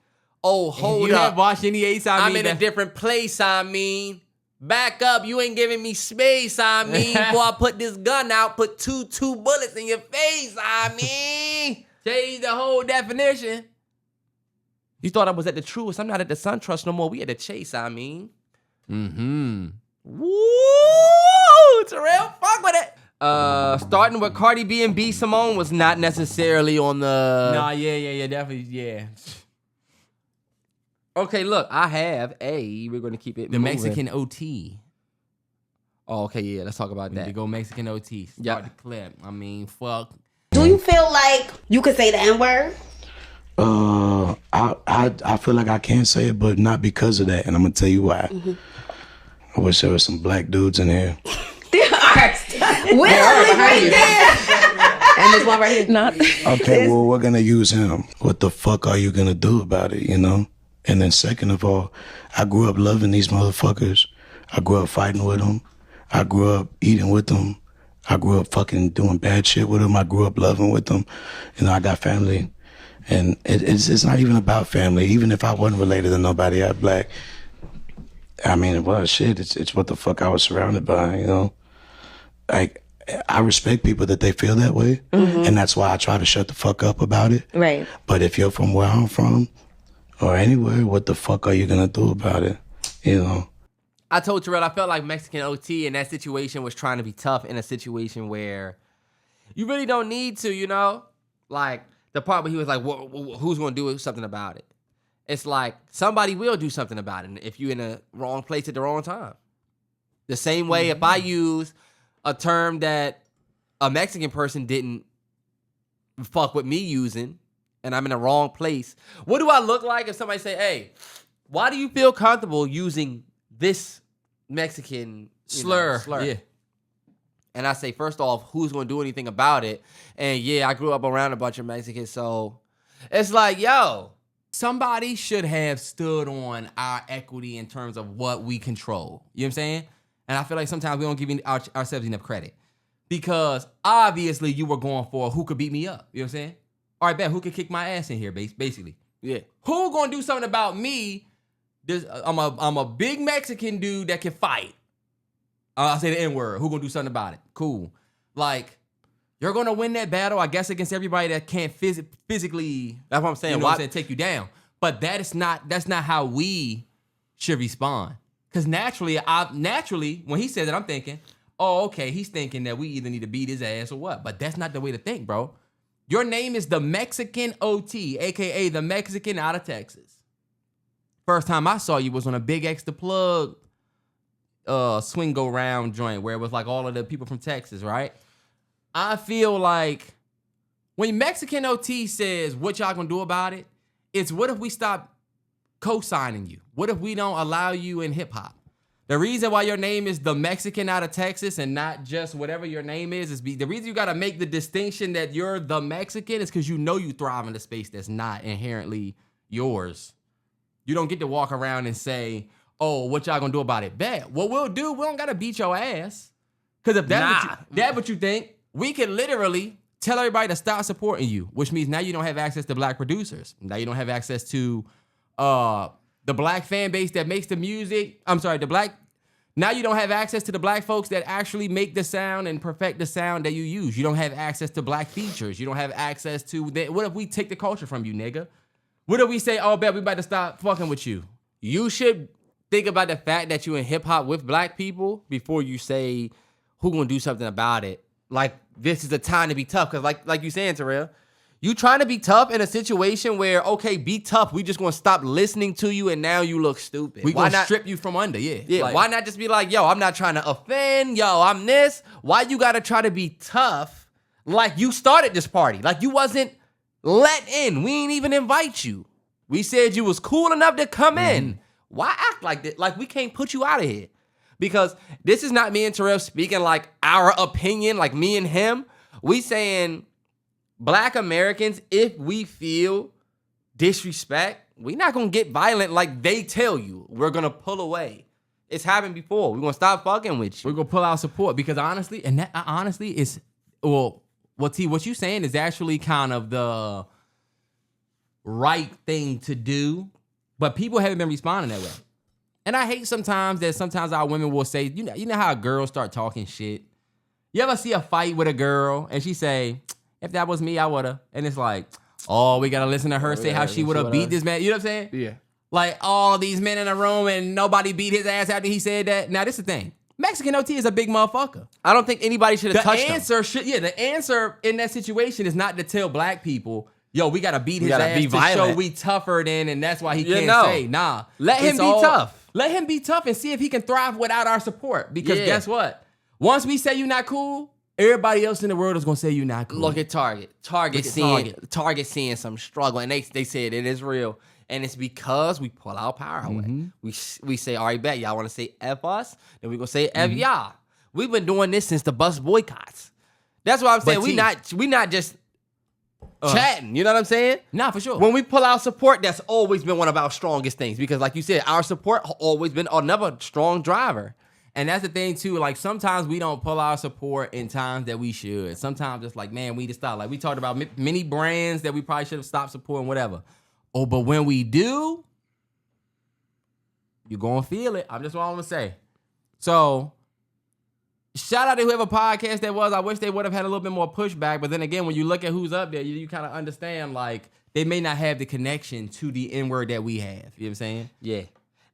Oh, hold up. You haven't watched any Ace Amin. I'm in a different place, I mean. Back up. You ain't giving me space, I mean. Before I put this gun out, put two bullets in your face, I mean. Change the whole definition. You thought I was at the Truest. I'm not at the SunTrust no more. We at the Chase, I mean. Mm-hmm. Woo! Terrell, fuck with it. Starting with Cardi B and B Simone was not necessarily on the... Nah, yeah, definitely, yeah. Okay, look, I have we're going to keep it the moving. Mexican OT. Oh, okay, yeah, let's talk about that. To go Mexican OT. Start the clip. I mean, fuck. Do you feel like you could say the N-word? I feel like I can say it, but not because of that, and I'm gonna tell you why. Mm-hmm. I wish there was some black dudes in here. There are. We're right there. And this one right here. Not. Okay, well, we're gonna use him. What the fuck are you gonna do about it, you know? And then second of all, I grew up loving these motherfuckers. I grew up fighting with them. I grew up eating with them. I grew up fucking doing bad shit with them. I grew up loving with them. You know, I got family. And it's not even about family. Even if I wasn't related to nobody out black, I mean, well, shit, it's what the fuck I was surrounded by, you know? Like, I respect people that they feel that way. Mm-hmm. And that's why I try to shut the fuck up about it. Right. But if you're from where I'm from, or anywhere, what the fuck are you gonna do about it? You know? I told Terrell I felt like Mexican OT in that situation was trying to be tough in a situation where you really don't need to, you know? Like, the part where he was like, who's gonna do something about it? It's like, somebody will do something about it if you're in the wrong place at the wrong time. The same way if I use a term that a Mexican person didn't fuck with me using, and I'm in the wrong place. What do I look like if somebody say, hey, why do you feel comfortable using this Mexican slur? Yeah. And I say, first off, who's going to do anything about it? And yeah, I grew up around a bunch of Mexicans, so it's like, yo. Somebody should have stood on our equity in terms of what we control. You know what I'm saying? And I feel like sometimes we don't give ourselves enough credit. Because obviously you were going for who could beat me up. You know what I'm saying? All right, bet, who could kick my ass in here, basically? Yeah. Who gonna do something about me? I'm a big Mexican dude that can fight. I'll say the N-word. Who gonna do something about it? Cool. Like, you're gonna win that battle, I guess, against everybody that can't physically. That's what I'm saying. You know what I'm saying, take you down. But that's not how we should respond. Because naturally, when he said that, I'm thinking, oh, okay, he's thinking that we either need to beat his ass or what. But that's not the way to think, bro. Your name is the Mexican OT, a.k.a. the Mexican out of Texas. First time I saw you was on a Big X the Plug swing go round joint where it was like all of the people from Texas, right? I feel like when Mexican OT says what y'all gonna do about it, it's what if we stop co-signing you? What if we don't allow you in hip hop? The reason why your name is the Mexican out of Texas and not just whatever your name is the reason you got to make the distinction that you're the Mexican is because you know you thrive in a space that's not inherently yours. You don't get to walk around and say, oh, what y'all gonna do about it? Bet. What we'll do, we don't got to beat your ass. Because if that's what you think, we can literally tell everybody to stop supporting you, which means now you don't have access to black producers. Now you don't have access to the black fan base that makes the music. Now you don't have access to the black folks that actually make the sound and perfect the sound that you use. You don't have access to black features. You don't have access to what if we take the culture from you, nigga? What if we say, oh, bet we about to stop fucking with you? You should think about the fact that you're in hip hop with black people before you say who gonna do something about it. Like, this is the time to be tough. Because like you saying, Terrell, you trying to be tough in a situation where, okay, be tough. We just gonna stop listening to you and now you look stupid. We gonna strip you from under, yeah. Yeah, like, why not just be like, yo, I'm not trying to offend. Yo, I'm this. Why you gotta try to be tough like you started this party? Like you wasn't let in. We ain't even invite you. We said you was cool enough to come in. Why act like that? Like we can't put you out of here. Because this is not me and Terrell speaking like our opinion, like me and him. We saying Black Americans, if we feel disrespect, we not going to get violent like they tell you. We're going to pull away. It's happened before. We're going to stop fucking with you. We're going to pull out support because honestly, and that honestly is, well, what you saying is actually kind of the right thing to do, but people haven't been responding that way. And I hate sometimes our women will say, you know how girls start talking shit? You ever see a fight with a girl and she say, if that was me, I would've. And it's like, oh, we gotta listen to her say how she would've beat this man. You know what I'm saying? Yeah. Like all these men in a room and nobody beat his ass after he said that. Now this is the thing. Mexican OT is a big motherfucker. I don't think anybody should have touched him. The answer in that situation is not to tell black people, yo, we gotta beat his ass to show we tougher than, and that's why he can't say, nah. Let him be tough. Let him be tough and see if he can thrive without our support. Because guess what? Once we say you're not cool, everybody else in the world is gonna say you're not cool. Look at Target. Target seeing some struggle, and they said it is real. And it's because we pull our power away. We say, all right, bet y'all want to say F us, then we gonna say F y'all. We've been doing this since the bus boycotts. That's why I'm saying we not just chatting. You know what I'm saying? Nah, for sure. When we pull our support, that's always been one of our strongest things. Because like you said, our support always been another strong driver. And that's the thing too, like sometimes we don't pull our support in times that we should. Sometimes it's like, man, we need to stop. Like we talked about many brands that we probably should have stopped supporting, whatever. Oh, but when we do, you're gonna feel it. I'm just what I'm gonna say. So shout out to whoever podcast that was. I wish they would have had a little bit more pushback. But then again, when you look at who's up there, you kind of understand like they may not have the connection to the N-word that we have. You know what I'm saying? Yeah.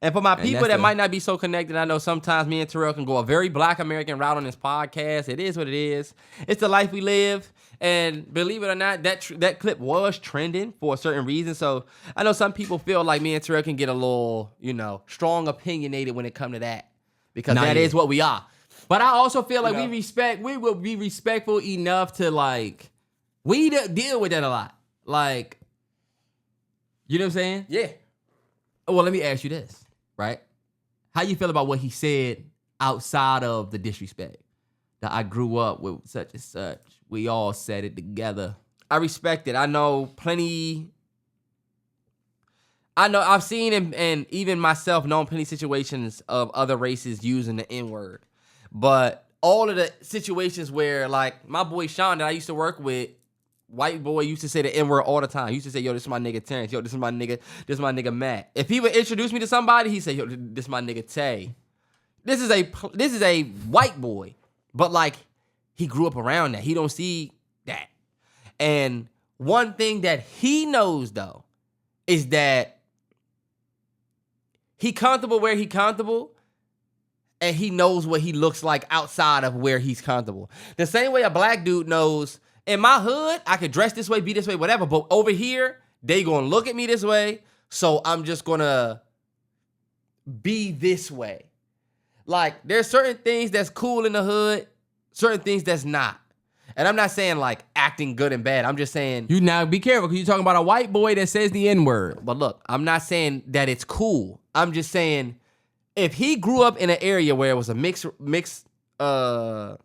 And for my people that might not be so connected, I know sometimes me and Terrell can go a very Black American route on this podcast. It is what it is. It's the life we live. And believe it or not, that clip was trending for a certain reason. So I know some people feel like me and Terrell can get a little, strong opinionated when it comes to that. Because that is what we are. But I also feel like we will be respectful enough to like, we deal with that a lot. Like, you know what I'm saying? Yeah. Well, let me ask you this, right? How you feel about what he said outside of the disrespect? That I grew up with such and such. We all said it together. I respect it. I know I've seen and even myself known plenty situations of other races using the N-word. But all of the situations where, like, my boy Sean that I used to work with, white boy used to say the N-word all the time. He used to say, yo, this is my nigga Terrence. Yo, this is my nigga Matt. If he would introduce me to somebody, he'd say, yo, this is my nigga Tay. This is a white boy. But, like, he grew up around that. He don't see that. And one thing that he knows, though, is that he comfortable where he comfortable, and he knows what he looks like outside of where he's comfortable. The same way a black dude knows, in my hood, I could dress this way, be this way, whatever, but over here, they gonna look at me this way, so I'm just gonna be this way. Like, there's certain things that's cool in the hood, certain things that's not. And I'm not saying, like, acting good and bad. I'm just saying... You now be careful, because you're talking about a white boy that says the N-word. But look, I'm not saying that it's cool. I'm just saying, if he grew up in an area where it was a mixed bag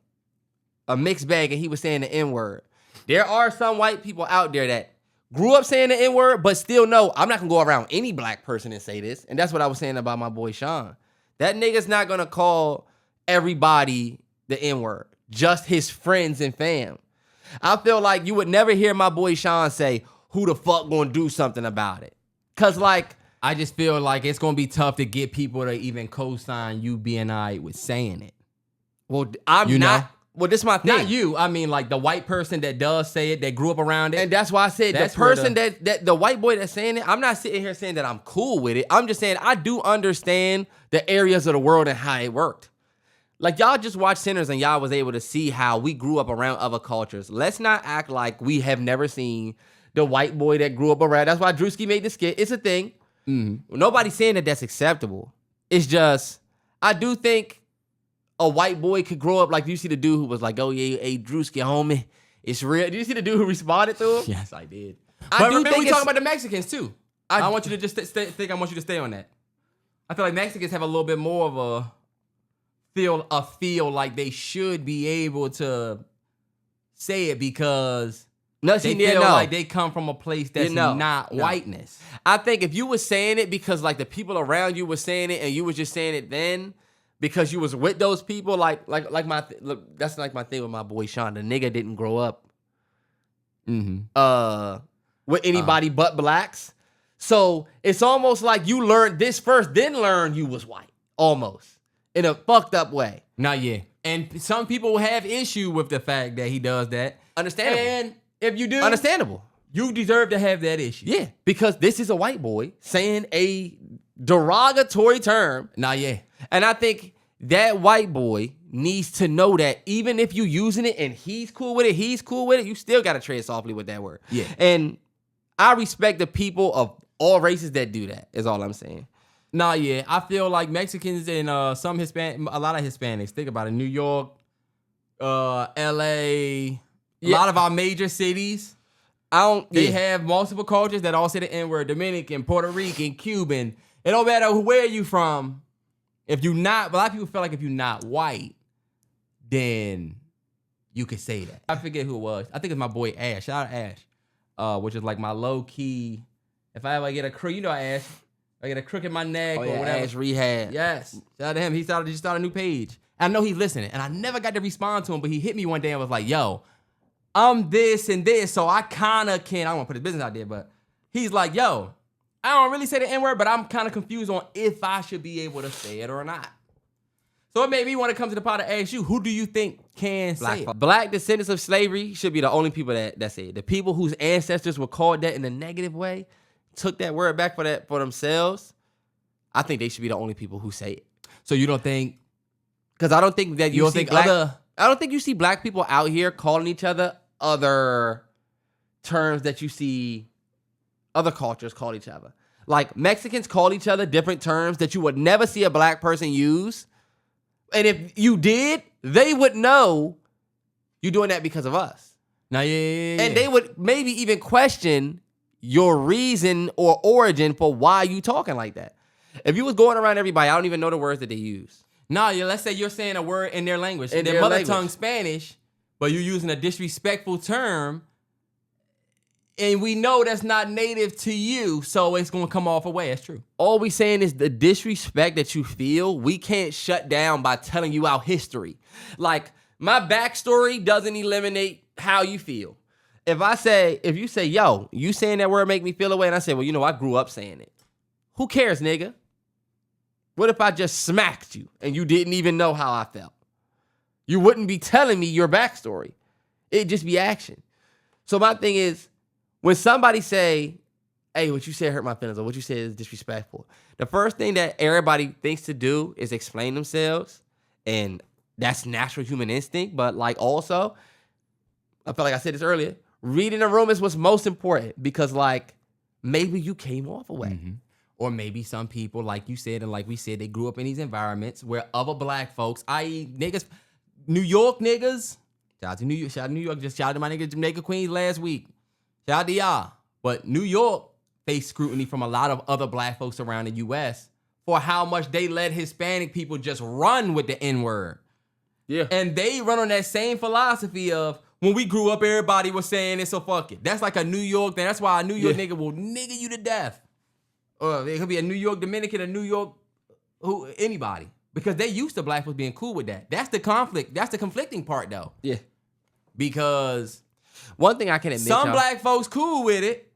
and he was saying the N-word, there are some white people out there that grew up saying the N-word, but still know I'm not going to go around any black person and say this. And that's what I was saying about my boy Sean. That nigga's not going to call everybody the N-word. Just his friends and fam. I feel like you would never hear my boy Sean say, who the fuck gonna do something about it? Cause like, I just feel like it's gonna be tough to get people to even co-sign you being all right with saying it. Well, well, this is my thing. Not you. I mean, like the white person that does say it, that grew up around it. And that's why I said the person that the white boy that's saying it, I'm not sitting here saying that I'm cool with it. I'm just saying I do understand the areas of the world and how it worked. Like, y'all just watched Sinners and y'all was able to see how we grew up around other cultures. Let's not act like we have never seen the white boy that grew up around. That's why Drewski made the skit. It's a thing. Mm-hmm. Nobody's saying that that's acceptable. It's just, I do think a white boy could grow up like you see the dude who was like, oh, yeah, hey, Drewski, homie, it's real. Did you see the dude who responded to him? Yes, I did. But remember we talking about the Mexicans, too. I want you to just think. I want you to stay on that. I feel like Mexicans have a little bit more of a feel like they should be able to say it because they feel like they come from a place that's not whiteness. I think if you were saying it because like the people around you were saying it and you were just saying it then because you was with those people, that's like my thing with my boy Sean. The nigga didn't grow up with anybody but blacks. So it's almost like you learned this first, then learned you was white. Almost. In a fucked up way. Not yet. And some people have issue with the fact that he does that. Understandable. And if you do, understandable. You deserve to have that issue. Yeah, because this is a white boy saying a derogatory term. Not yet. And I think that white boy needs to know that even if you using it and he's cool with it, you still got to tread softly with that word. Yeah. And I respect the people of all races that do that, is all I'm saying. Nah, yeah. I feel like Mexicans and a lot of Hispanics, think about it, New York, LA, a lot of our major cities, they have multiple cultures that all say the N-word, Dominican, Puerto Rican, Cuban. It don't matter where you from. If you're not, a lot of people feel like if you're not white, then you could say that. I forget who it was. I think it's my boy Ash. Shout out Ash, which is like my low-key, if I ever get a crook, Ash, I get a crook in my neck or whatever. Ash Rehab. Yes. Shout out to him. He just started a new page. I know he's listening, and I never got to respond to him, but he hit me one day and was like, yo, I'm this and this, so I kind of can't, I don't want to put his business out there, but he's like, yo, I don't really say the N-word, but I'm kind of confused on if I should be able to say it or not. So it made me want to come to the pod and ask you, who do you think can say it? Black descendants of slavery should be the only people that say it. The people whose ancestors were called that in a negative way, took that word back for themselves, I think they should be the only people who say it. So you don't think? Because I don't think that I don't think you see black people out here calling each other other terms that you see other cultures call each other. Like Mexicans call each other different terms that you would never see a black person use. And if you did, they would know you're doing that because of us. Nah, yeah. And they would maybe even question your reason or origin for why you talking like that. If you was going around everybody, I don't even know the words that they use. Nah, yeah, let's say you're saying a word in their language, in their mother tongue Spanish, but you're using a disrespectful term, and we know that's not native to you, so it's going to come off away. That's true. All we saying is the disrespect that you feel, we can't shut down by telling you our history. Like, my backstory doesn't eliminate how you feel. If you say, yo, you saying that word make me feel away, and I say, well, I grew up saying it. Who cares, nigga? What if I just smacked you and you didn't even know how I felt? You wouldn't be telling me your backstory. It'd just be action. So my thing is, when somebody say, hey, what you said hurt my feelings, or what you said is disrespectful, the first thing that everybody thinks to do is explain themselves, and that's natural human instinct, but like also, I feel like I said this earlier, reading the room is what's most important, because like, maybe you came off a way. Mm-hmm. Or maybe some people, like you said, and like we said, they grew up in these environments where other black folks, i.e. niggas, New York niggas, shout out to New York, just shout out to my nigga Jamaica Queens last week. Shout out to y'all. But New York faced scrutiny from a lot of other black folks around the U.S. for how much they let Hispanic people just run with the N-word. Yeah. And they run on that same philosophy of, when we grew up, everybody was saying it, so fuck it. That's like a New York thing. That's why a New York nigga will nigga you to death. Or it could be a New York Dominican, a New York, anybody. Because they used to black folks being cool with that. That's the conflict. That's the conflicting part, though. Yeah. Because one thing I can admit, some black folks cool with it,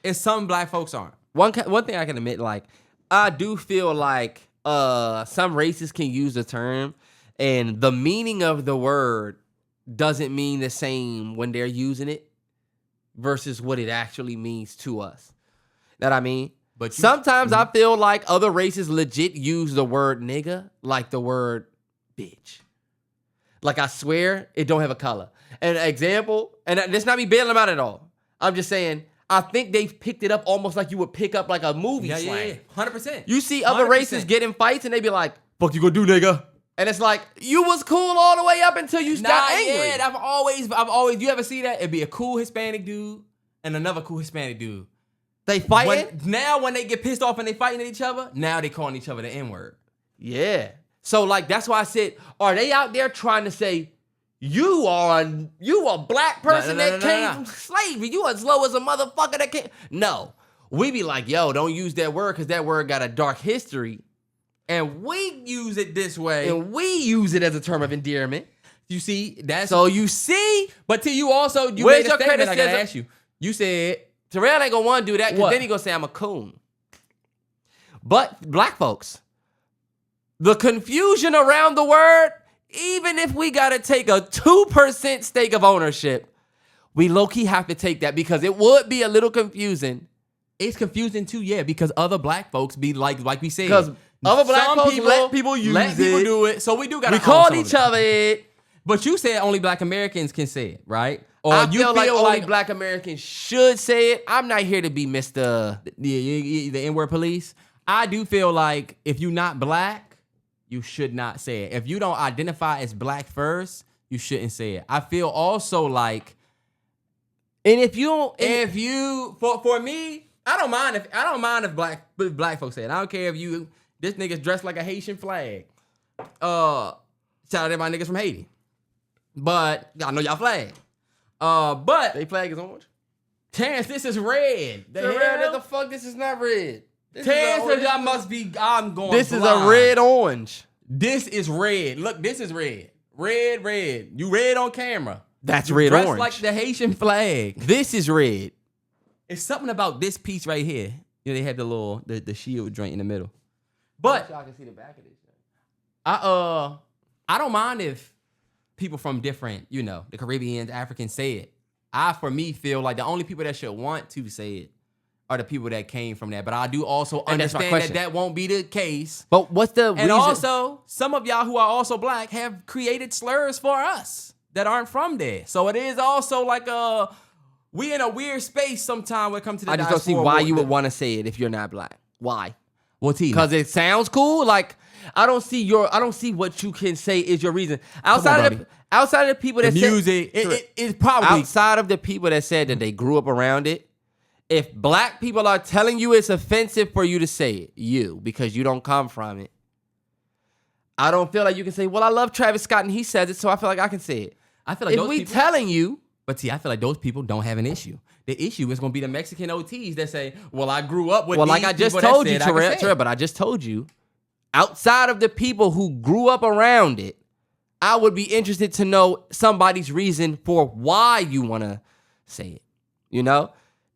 and some black folks aren't. One thing I can admit, like, I do feel like some races can use the term, and the meaning of the word doesn't mean the same when they're using it versus what it actually means to us. Know what I mean? But sometimes I feel like other races legit use the word nigga like the word bitch. Like, I swear it don't have a color. An example, and this not me bailing them out at all. I'm just saying, I think they've picked it up almost like you would pick up like a movie slang. Yeah. 100%. You see other 100%. Races get in fights and they be like, fuck you gonna do, nigga? And it's like, you was cool all the way up until you got angry. Yeah, I've always, you ever see that? It'd be a cool Hispanic dude and another cool Hispanic dude. They fighting? When they get pissed off and they fighting at each other, now they calling each other the N-word. Yeah. So like that's why I said, are they out there trying to say you are a black person that came from slavery? You as low as a motherfucker that came. No. We be like, yo, don't use that word because that word got a dark history. And we use it this way. And we use it as a term of endearment. You see, that's so you see. But to you also, you where's made a your statement criticism? I gotta ask you. You said Terrell ain't gonna want to do that because then he gonna say I'm a coon. But black folks, the confusion around the word, even if we gotta take a 2% stake of ownership, we low-key have to take that because it would be a little confusing. It's confusing too, yeah, because other black folks be like we said. Because other black folks let people do it. So we do gotta. We called each other it. But you said only black Americans can say it, right? Or I feel like only black Americans should say it. I'm not here to be Mr. the N-word police. I do feel like if you're not black, you should not say it. If you don't identify as black first, you shouldn't say it. I feel also like, and if you don't, for me, I don't mind if black folks say it. I don't care if this nigga's dressed like a Haitian flag. Shout out to my niggas from Haiti. But y'all know y'all flag. But they flag is orange. Terrence, this is red. The fuck? This is not red. Terrence, y'all must be. I'm going. This blind. is a red orange. This is red. Look, this is red. Red. You red on camera. That's red orange. Like the Haitian flag. This is red. It's something about this piece right here. You know, they have the little the shield joint in the middle. But y'all can see the back of this. I don't mind if people from different, the Caribbean, Africans say it. I, for me, feel like the only people that should want to say it are the people that came from that. But I do also understand that won't be the case. But what's the reason? And also, some of y'all who are also black have created slurs for us that aren't from there. So it is also like we in a weird space sometimes when it comes to the I just don't see why you would want to say it if you're not black. Why? Well, because it sounds cool. Like I don't see what you can say is your reason. Outside of the people that the music, it's probably outside of the people that said that they grew up around it. If black people are telling you it's offensive for you to say it, because you don't come from it, I don't feel like you can say, well, I love Travis Scott and he says it, so I feel like I can say it. I feel like if we telling you. But see, I feel like those people don't have an issue. The issue is going to be the Mexican OTs that say, well, I grew up with like I just told you, Terrell, but I just told you, outside of the people who grew up around it, I would be interested to know somebody's reason for why you want to say it.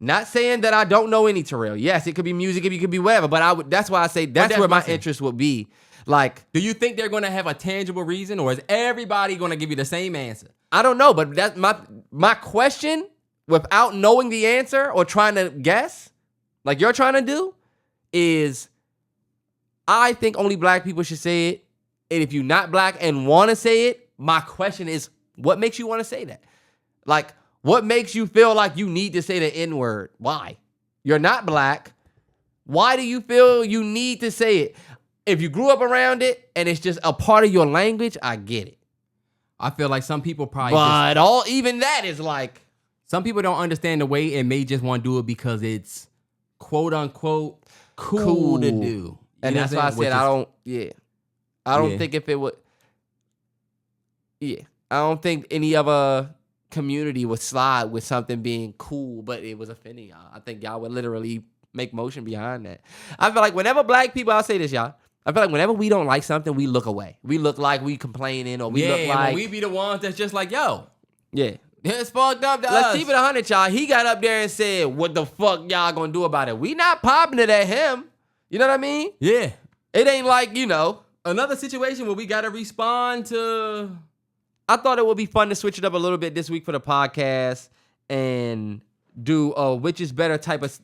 Not saying that I don't know any Terrell. Yes, it could be music, it could be whatever, but that's why I say that's where my interest would be. Like, do you think they're going to have a tangible reason, or is everybody going to give you the same answer? I don't know, but that's my question, without knowing the answer or trying to guess, like you're trying to do, is I think only black people should say it. And if you're not black and want to say it, my question is, what makes you want to say that? Like, what makes you feel like you need to say the N-word? Why? You're not black. Why do you feel you need to say it? If you grew up around it and it's just a part of your language, I get it. I feel like some people probably even that is like, some people don't understand the way and may just want to do it because it's quote unquote cool to do. And that's why I said I don't think if it would, I don't think any other community would slide with something being cool, but it was offending y'all. I think y'all would literally make motion behind that. I feel like whenever black people, I'll say this, y'all, I feel like whenever we don't like something, we look away. We look like we complaining, or we look like we be the ones that's just like, yo, it's fucked up to us. Let's keep it 100, y'all. He got up there and said, what the fuck y'all gonna do about it? We not popping it at him. You know what I mean? Yeah. It ain't like, another situation where we gotta respond to. I thought it would be fun to switch it up a little bit this week for the podcast and do a which is better type of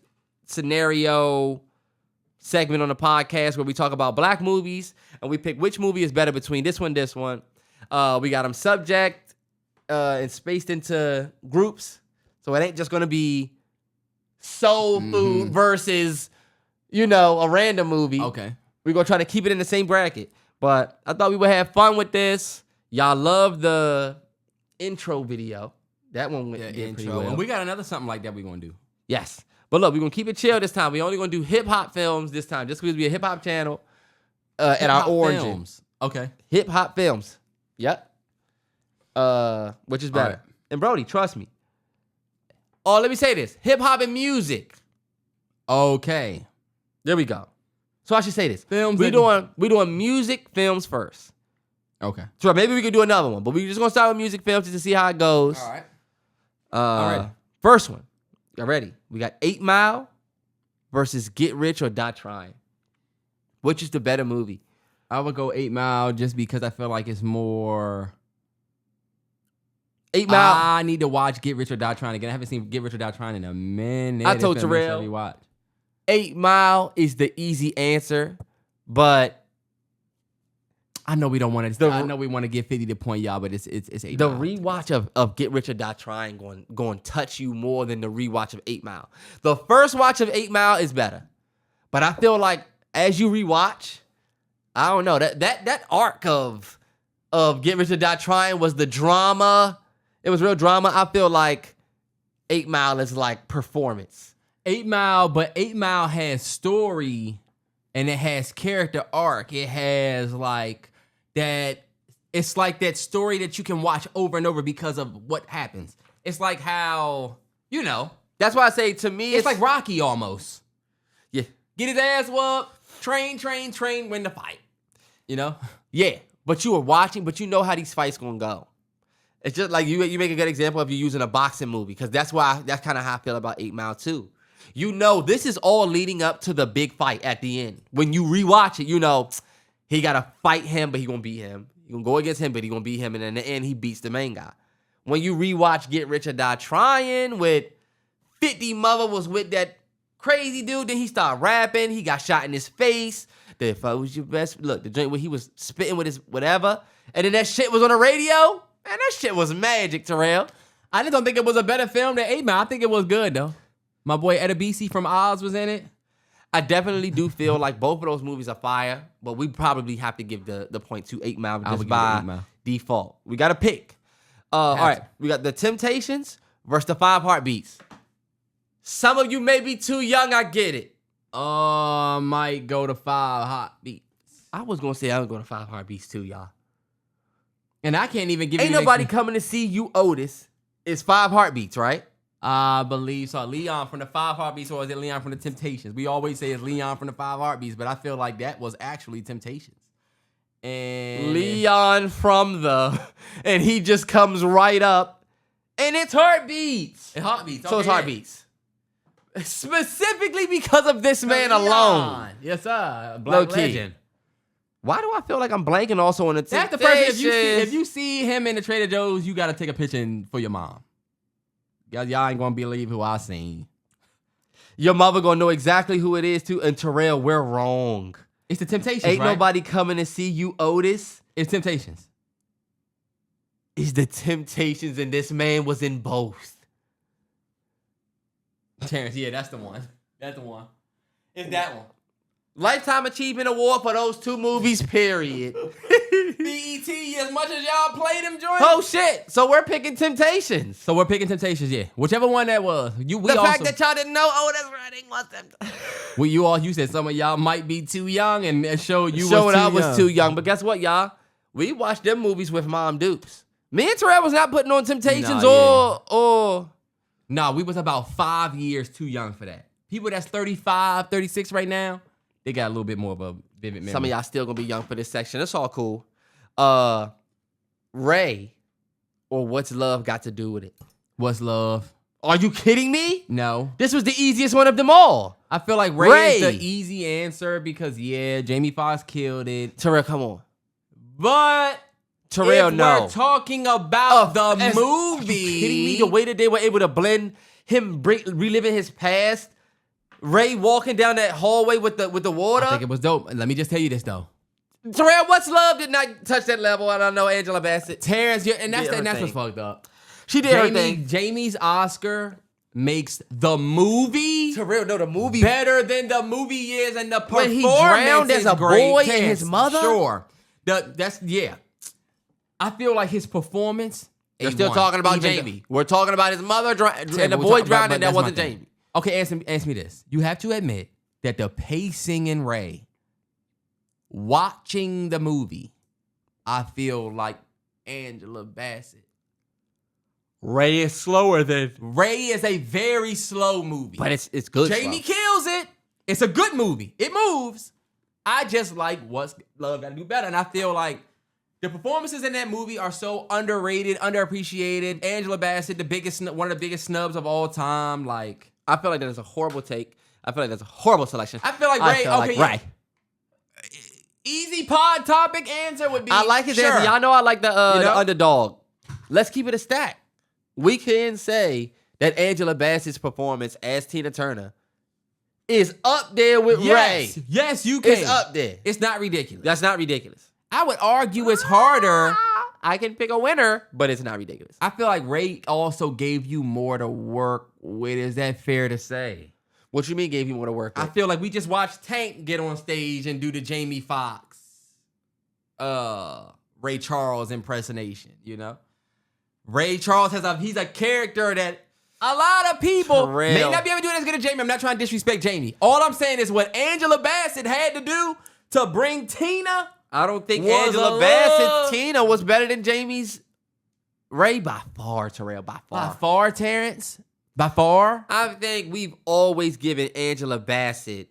scenario segment on the podcast where we talk about black movies and we pick which movie is better between this one. We got them subject and spaced into groups. So it ain't just going to be soul food versus, a random movie. Okay. We're going to try to keep it in the same bracket. But I thought we would have fun with this. Y'all love the intro video. That one went intro. Well. And we got another something like that we're going to do. Yes. But look, we're going to keep it chill this time. We're only going to do hip-hop films this time, just because we're a hip-hop channel at our origin. Films. Okay. Hip-hop films. Yep. Which is better. Right. And Brody, trust me. Oh, let me say this. Hip-hop and music. Okay. There we go. So I should say this. Films. We doing music films first. Okay. So maybe we could do another one, but we're just going to start with music films just to see how it goes. All right. All right. First one. Y'all ready? We got 8 Mile versus Get Rich or Die Trying. Which is the better movie? I would go 8 Mile just because I feel like it's more... 8 Mile. I need to watch Get Rich or Die Trying again. I haven't seen Get Rich or Die Trying in a minute. I told Terrell, 8 Mile is the easy answer, but... I know we don't want to. I know we want to give 50 the point, y'all, but it's 8 the Mile. rewatch of Get Rich or Die Trying going to touch you more than the rewatch of 8 Mile. The first watch of 8 Mile is better, but I feel like as you rewatch, I don't know that arc of Get Rich or Die Trying was the drama. It was real drama. I feel like 8 Mile is like performance. 8 Mile, but 8 Mile has story and it has character arc. It has like. That it's like that story that you can watch over and over because of what happens. It's like how, That's why I say to me, it's like Rocky almost. Yeah. Get his ass whooped, train, win the fight. Yeah, but you were watching, but you know how these fights gonna go. It's just like you make a good example of you using a boxing movie, because that's kind of how I feel about 8 Mile too. This is all leading up to the big fight at the end. When you rewatch it, he got to fight him, but he going to beat him. He going to go against him, but he going to beat him. And in the end, he beats the main guy. When you rewatch Get Rich or Die Trying with 50 Mother was with that crazy dude, then he started rapping. He got shot in his face. If I was your best, look, the joint where he was spitting with his whatever. And then that shit was on the radio. Man, that shit was magic, Terrell. I just don't think it was a better film than 8 Mile. I think it was good, though. My boy Edabisi from Oz was in it. I definitely do feel like both of those movies are fire, but we probably have to give the point to 8 Mile just by default. We got to pick. All right, we got the Temptations versus the 5 Heartbeats. Some of you may be too young, I get it. Might go to 5 Heartbeats. I was going to say I would go to 5 Heartbeats too, y'all. And I can't even give you... Ain't nobody coming to see you, Otis. It's 5 Heartbeats, right? I believe so. Leon from the 5 Heartbeats, or is it Leon from the Temptations? We always say it's Leon from the 5 Heartbeats, but I feel like that was actually Temptations. And Leon from and he just comes right up, and it's Heartbeats. It's Heartbeats. So it's Heartbeats. Specifically because of this man alone. Yes, sir. Black legend. Why do I feel like I'm blanking also on the Temptations? That's the person, if you see him in the Trader Joe's, you got to take a picture for your mom. Y'all ain't gonna believe who I seen. Your mother gonna know exactly who it is too. And Terrell, we're wrong. It's the Temptations, Ain't right? nobody coming to see you, Otis. It's Temptations. It's the Temptations, and this man was in both. Terrence, yeah, that's the one. It's that one. Lifetime Achievement Award for those 2 movies, period. BET, as much as y'all play them joints. Oh, shit. So we're picking Temptations. Yeah. Whichever one that was. Fact that y'all didn't know, that's right, ain't want them. You said some of y'all might be too young, and showed I was too young. But guess what, y'all? We watched them movies with Mom Dukes. Me and Terrell was not putting on Temptations or... Nah, we was about 5 years too young for that. People that's 35, 36 right now, they got a little bit more of a vivid memory. Some of y'all still gonna be young for this section. It's all cool. Ray or What's Love got to do with it? What's Love? Are you kidding me? No. This was the easiest one of them all. I feel like Ray is the easy answer because, Jamie Foxx killed it. Terrell, come on. But Terrell, we're talking about the movie. Are you kidding me? The way that they were able to blend him reliving his past, Ray walking down that hallway with the water. I think it was dope. Let me just tell you this though. Terrell, What's Love did not touch that level. I don't know Angela Bassett. Terrence, and that's what's fucked up. She did her thing. Jamie's Oscar makes the movie Terrell, no, the movie better than the movie is, and the performance when he drowned as a boy and his mother. Sure, I feel like his performance. You're still talking about Jamie. We're talking about his mother and the boy drowning. That wasn't Jamie. Okay, answer me this. You have to admit that the pacing in Ray, watching the movie, I feel like Angela Bassett. Ray is slower than... Ray is a very slow movie. But it's good. Jamie kills it. It's a good movie. It moves. I just like What's Love Gotta Do Better. And I feel like the performances in that movie are so underrated, underappreciated. Angela Bassett, one of the biggest snubs of all time. Like, I feel like that is a horrible take. I feel like that's a horrible selection. I feel like Ray. Easy pod topic answer would be... I like his answer. Y'all know I like the underdog. Let's keep it a stack. We can say that Angela Bassett's performance as Tina Turner is up there with Ray. Yes, you can. It's up there. It's not ridiculous. That's not ridiculous. I would argue it's harder. I can pick a winner, but it's not ridiculous. I feel like Ray also gave you more to work with. Is that fair to say? What you mean gave you more to work with? I feel like we just watched Tank get on stage and do the Jamie Foxx, Ray Charles impersonation, you know? Ray Charles he's a character that a lot of people may not be able to do it as good as Jamie. I'm not trying to disrespect Jamie. All I'm saying is what Angela Bassett had to do to bring Tina. I don't think Angela Bassett's Tina was better than Jamie's Ray by far, Terrell, by far. By far, Terrence? By far? I think we've always given Angela Bassett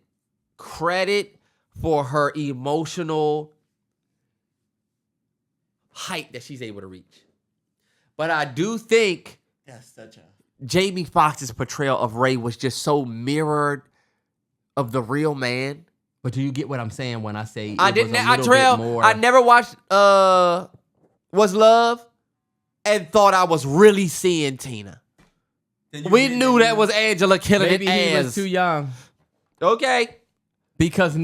credit for her emotional height that she's able to reach. But I do think Jamie Foxx's portrayal of Ray was just so mirrored of the real man. But do you get what I'm saying when I say I never watched What's Love and thought I was really seeing Tina. We knew that was Angela killing it. Maybe he was too young. Okay. Because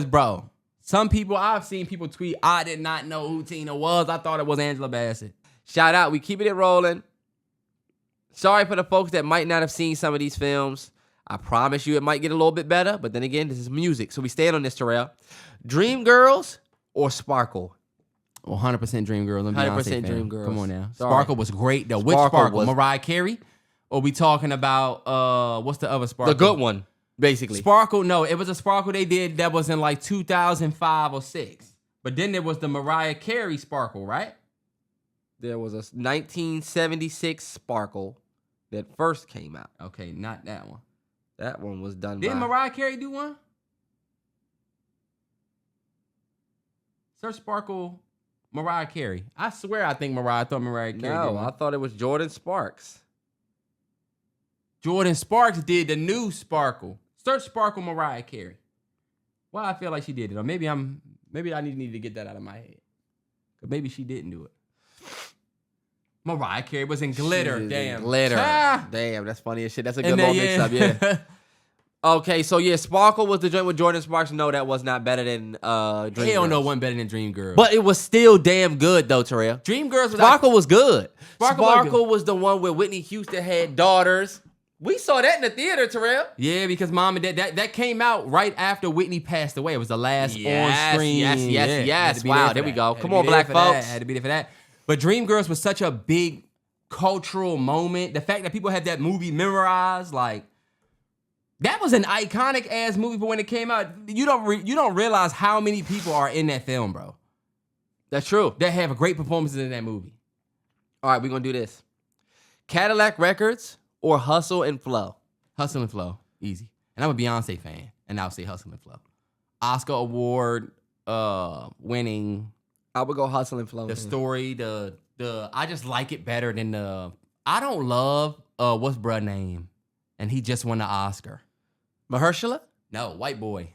bro, I've seen people tweet, I did not know who Tina was. I thought it was Angela Bassett. Shout out. We keeping it rolling. Sorry for the folks that might not have seen some of these films. I promise you it might get a little bit better. But then again, this is music. So we stand on this, Terrell. Dreamgirls or Sparkle? Well, 100% Dreamgirls. 100% Dreamgirls. Come on now. Sorry. Sparkle was great, though. Which Sparkle? Mariah Carey? Or we talking about, what's the other Sparkle? The good one, basically. Sparkle, no. It was a Sparkle they did that was in like 2005 or 6. But then there was the Mariah Carey Sparkle, right? There was a 1976 Sparkle that first came out. Okay, not that one. That one was done Didn't Mariah Carey do one? Search Sparkle, Mariah Carey. I swear I thought Mariah Carey did No, one. I thought it was Jordan Sparks. Jordan Sparks did the new Sparkle. Search Sparkle, Mariah Carey. Well, I feel like she did it. Or maybe I need to get that out of my head. Because maybe she didn't do it. Mariah Carey was in Glitter. Damn. Glitter. Damn, that's funny as shit. That's a good little mix up, yeah. Okay, so yeah, Sparkle was the joint with Jordan Sparks. No, that was not better than Dreamgirls. Hell no, one better than Dreamgirls. But it was still damn good though, Terrell. Dreamgirls was good. Sparkle was the one where Whitney Houston had daughters. We saw that in the theater, Terrell. Yeah, because Mom and Dad, that came out right after Whitney passed away. It was the last on-screen. Yes. Wow, there we go. Come on, black folks. Had to be there for that. But Dreamgirls was such a big cultural moment. The fact that people had that movie memorized, like, that was an iconic ass movie. But when it came out, you don't realize how many people are in that film, bro. That's true. That have great performances in that movie. All right, we're gonna do this. Cadillac Records or Hustle and Flow? Hustle and Flow, easy. And I'm a Beyonce fan, and I'll say Hustle and Flow. Oscar Award winning. I would go Hustle and Flow. The story, the I just like it better than I don't love what's bruh name, and he just won the Oscar. Mahershala? No, white boy.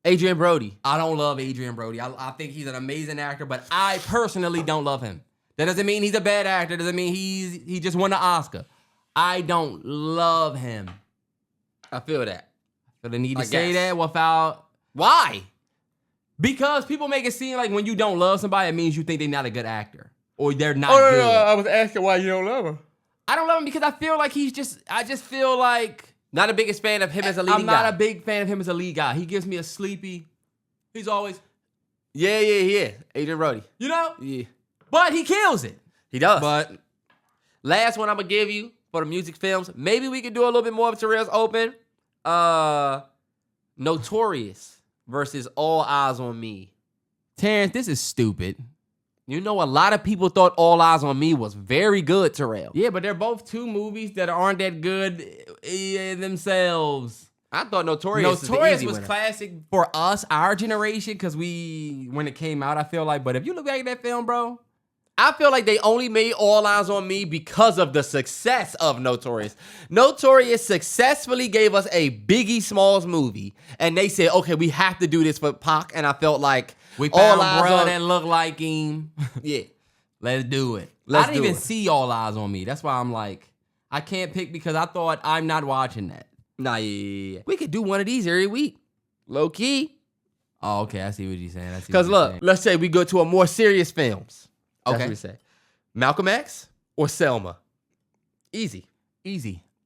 Adrian Brody. I don't love Adrian Brody. I think he's an amazing actor, but I personally don't love him. That doesn't mean he's a bad actor. Doesn't mean he just won the Oscar. I don't love him. I feel that. So they need to say that without... Why? Because people make it seem like when you don't love somebody, it means you think they're not a good actor. Or they're not good. No, I was asking why you don't love him. I don't love him because I feel like I just feel like... Not the biggest fan of him as a leading guy. I'm not a big fan of him as a lead guy. He gives me a sleepy... He's always... Yeah. Adrian Brody. You know? Yeah. But he kills it. He does. But... Last one I'm going to give you. for the music films. Maybe we could do a little bit more of Terrell's Open. Notorious versus All Eyes on Me. Terrence, this is stupid. You know, a lot of people thought All Eyes on Me was very good, Terrell. Yeah, but they're both two movies that aren't that good themselves. I thought Notorious was classic for us, our generation, because when it came out, I feel like. But if you look back at that film, bro, I feel like they only made All Eyes on Me because of the success of Notorious. Notorious successfully gave us a Biggie Smalls movie, and they said, okay, we have to do this for Pac, and I felt like we found a brother that looked like him. Yeah. Let's do it. I didn't even see All Eyes on Me. That's why I'm like, I can't pick because I thought I'm not watching that. Nah, yeah. We could do one of these every week. Low key. Oh, okay. I see what you're saying. Because look, let's say we go to a more serious films. That's okay. What we say. Malcolm X or Selma? Easy.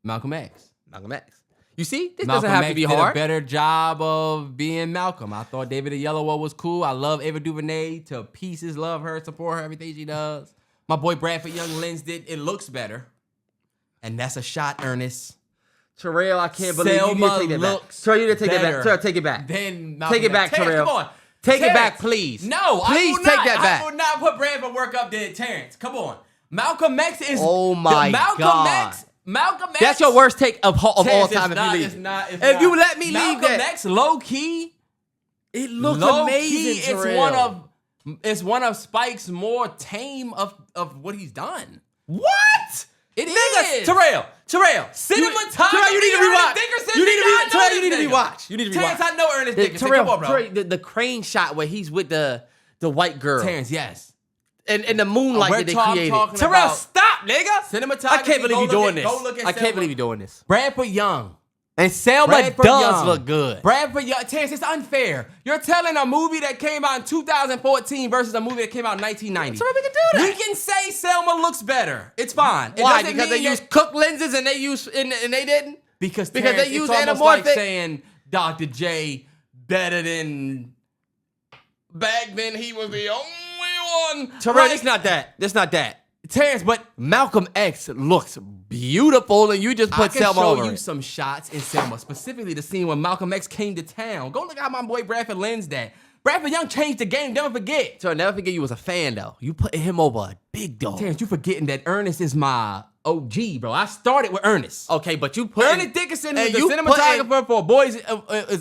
Malcolm X. You see? This Malcolm doesn't have X to be did hard. a better job of being Malcolm. I thought David Oyelowo was cool. I love Ava DuVernay to pieces. Love her, support her, everything she does. My boy Bradford Young Lens did It Looks Better. And that's a shot, Ernest. Terrell, I can't believe you didn't take that back. Terrell, you didn't take that back. Terrell, take it back. Take it back, Terrell. Come on. Take it back, please. No, please take that back. I will not put Bradford work up there, Terrence. Come on. Malcolm X is. Oh my God. Malcolm X. That's your worst take of all time. It's not. If you let me leave that. Malcolm X, low key. It looks amazing, Terrell. It's one of Spike's more tame of what he's done. What? It is. Terrell. Cinematography. You need to rewatch. You need to rewatch. Terrence, I know Ernest Dickerson. Terrell, come on, bro. the crane shot where he's with the white girl. Terrence, yes. And the moonlight that they created. Terrell, stop, nigga. Cinematography. I can't believe you're doing this. I can't believe you're doing this. Bradford Young. And Selma does look good. Bradford Young. Terrence, it's unfair. You're telling a movie that came out in 2014 versus a movie that came out in 1990. So we can do that. We can say Selma looks better. It's fine. Why? Because they use Cook lenses and they didn't? Because Terrence, they use it's anamorphic. Like saying Dr. J better than back then he was the only one. Terrell, it's not that. It's not that. Terrence, but Malcolm X looks beautiful, and you just put Selma over. I can show you some shots in Selma, specifically the scene when Malcolm X came to town. Go look at how my boy Bradford Lens that. Bradford Young changed the game. Never forget. So never forget you was a fan though. You put him over a big dog. Terrence, you forgetting that Ernest is my OG, bro. I started with Ernest. Okay, but you put Ernest Dickerson is the cinematographer for Boys. Is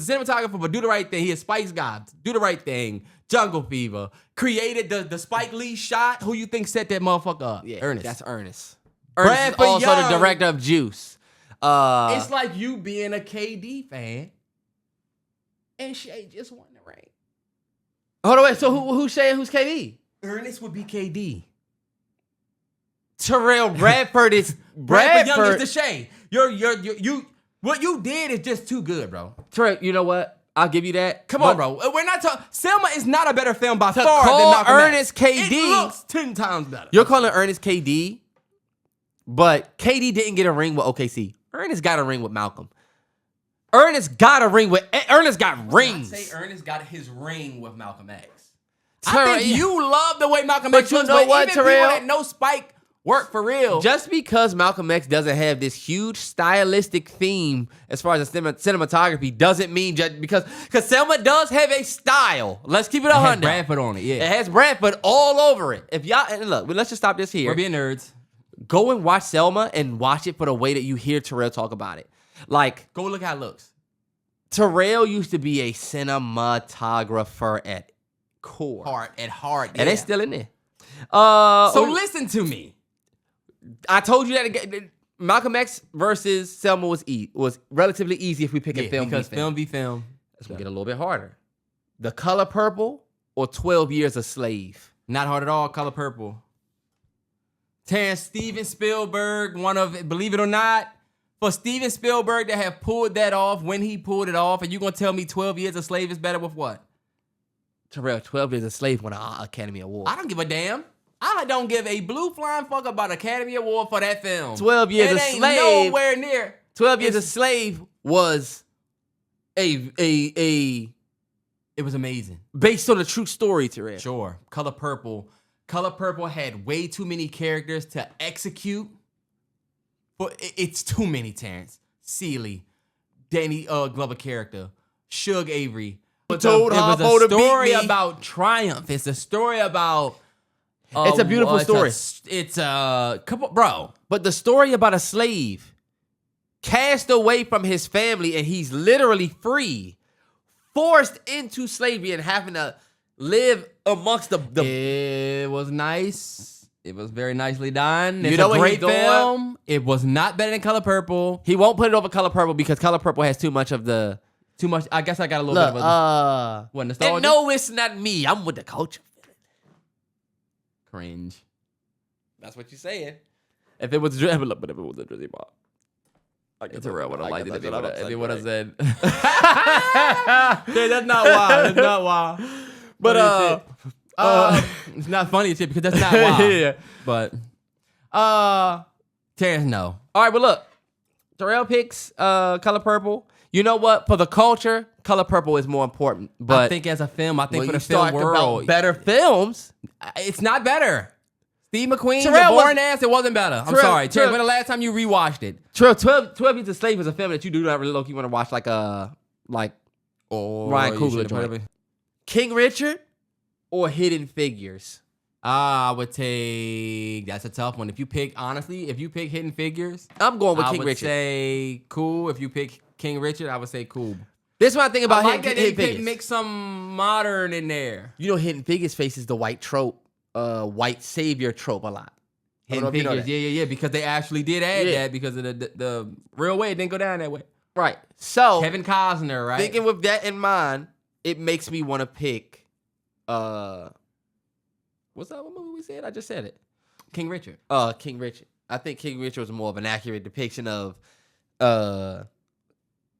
the cinematographer for Do the Right Thing. He is Spike's guy. Do the Right Thing. Jungle Fever. Created the Spike Lee shot. Who you think set that motherfucker up? Yeah, Ernest. That's Ernest. Ernest is also the director of Juice. It's like you being a KD fan, and Shay just won the ring. Hold on, wait. So who's Shay and who's KD? Ernest would be KD. Terrell Bradford is Bradford Young is the Shay. You what you did is just too good, bro. Terrell, you know what? I'll give you that. Come on, bro. We're not talking. Selma is not a better film by far call than Malcolm Ernest X. KD. It looks 10 times better. You're calling Ernest KD, but KD didn't get a ring with OKC. Ernest got a ring with Malcolm. Ernest got rings. I say Ernest got his ring with Malcolm X. I think you love the way Malcolm X looks, but even people that know Spike work for real. Just because Malcolm X doesn't have this huge stylistic theme as far as the cinematography doesn't mean just because Selma does have a style. Let's keep it 100. It has Bradford on it, yeah. It has Bradford all over it. If y'all, and look, let's just stop this here. We're being nerds. Go and watch Selma and watch it for the way that you hear Terrell talk about it. Like, go look how it looks. Terrell used to be a cinematographer at core. At heart, yeah. And they still in there. So listen to me. I told you that Malcolm X versus Selma was relatively easy if we pick a film because film v film. It's going to get a little bit harder. The Color Purple or 12 Years a Slave? Not hard at all, Color Purple. Terrence, Steven Spielberg, believe it or not, for Steven Spielberg to have pulled that off when he pulled it off, and you're going to tell me 12 Years a Slave is better with what? Terrell, 12 Years a Slave won an Academy Award. I don't give a damn. I don't give a blue flying fuck about Academy Award for that film. 12 Years a Slave. Nowhere near. 12 Years a Slave was it was amazing. Based on a true story, Terrell. Sure. Color Purple had way too many characters to execute but it's too many Terrence. Seeley, Danny Glover character, Suge Avery. It was a story about triumph. It's a story about... it's a beautiful story. It's a couple, bro. But the story about a slave cast away from his family and he's literally free, forced into slavery and having to live amongst the... It was nice. It was very nicely done. It's a great film. It was not better than Color Purple. He won't put it over Color Purple because Color Purple has too much of the... Too much. I guess I got a little bit of what, nostalgia? And no, it's not me. I'm with the culture. Cringe. That's what you're saying. If it was a Drizzy Bob. Terrell would have liked it if he would have said. Yeah, that's not wild. That's not wild. But it's not funny shit because that's not wild. Yeah. But Terrence, no. All right, but look, Terrell picks Color Purple. You know what? For the culture, Color Purple is more important. But I think as a film, for the film world, better films, it's not better. Steve McQueen, the boring ass, it wasn't better. I'm sorry. Terrell, when the last time you rewatched it? 12 Years a Slave is a film that you do not really low-key want to watch, like Ryan Coogler joint. King Richard or Hidden Figures? I would take... That's a tough one. If you pick Hidden Figures... I'm going with King Richard. I would say cool. If you pick King Richard, I would say cool. This is what I think about Hidden Figures. They mix some modern in there. You know, Hidden Figures faces the white trope, white savior trope a lot. Hidden Figures, yeah, because they actually did add that because of the real way. It didn't go down that way. Right. So Kevin Costner, right? Thinking with that in mind, it makes me want to pick... what's that movie we said? I just said it. King Richard. King Richard. I think King Richard was more of an accurate depiction of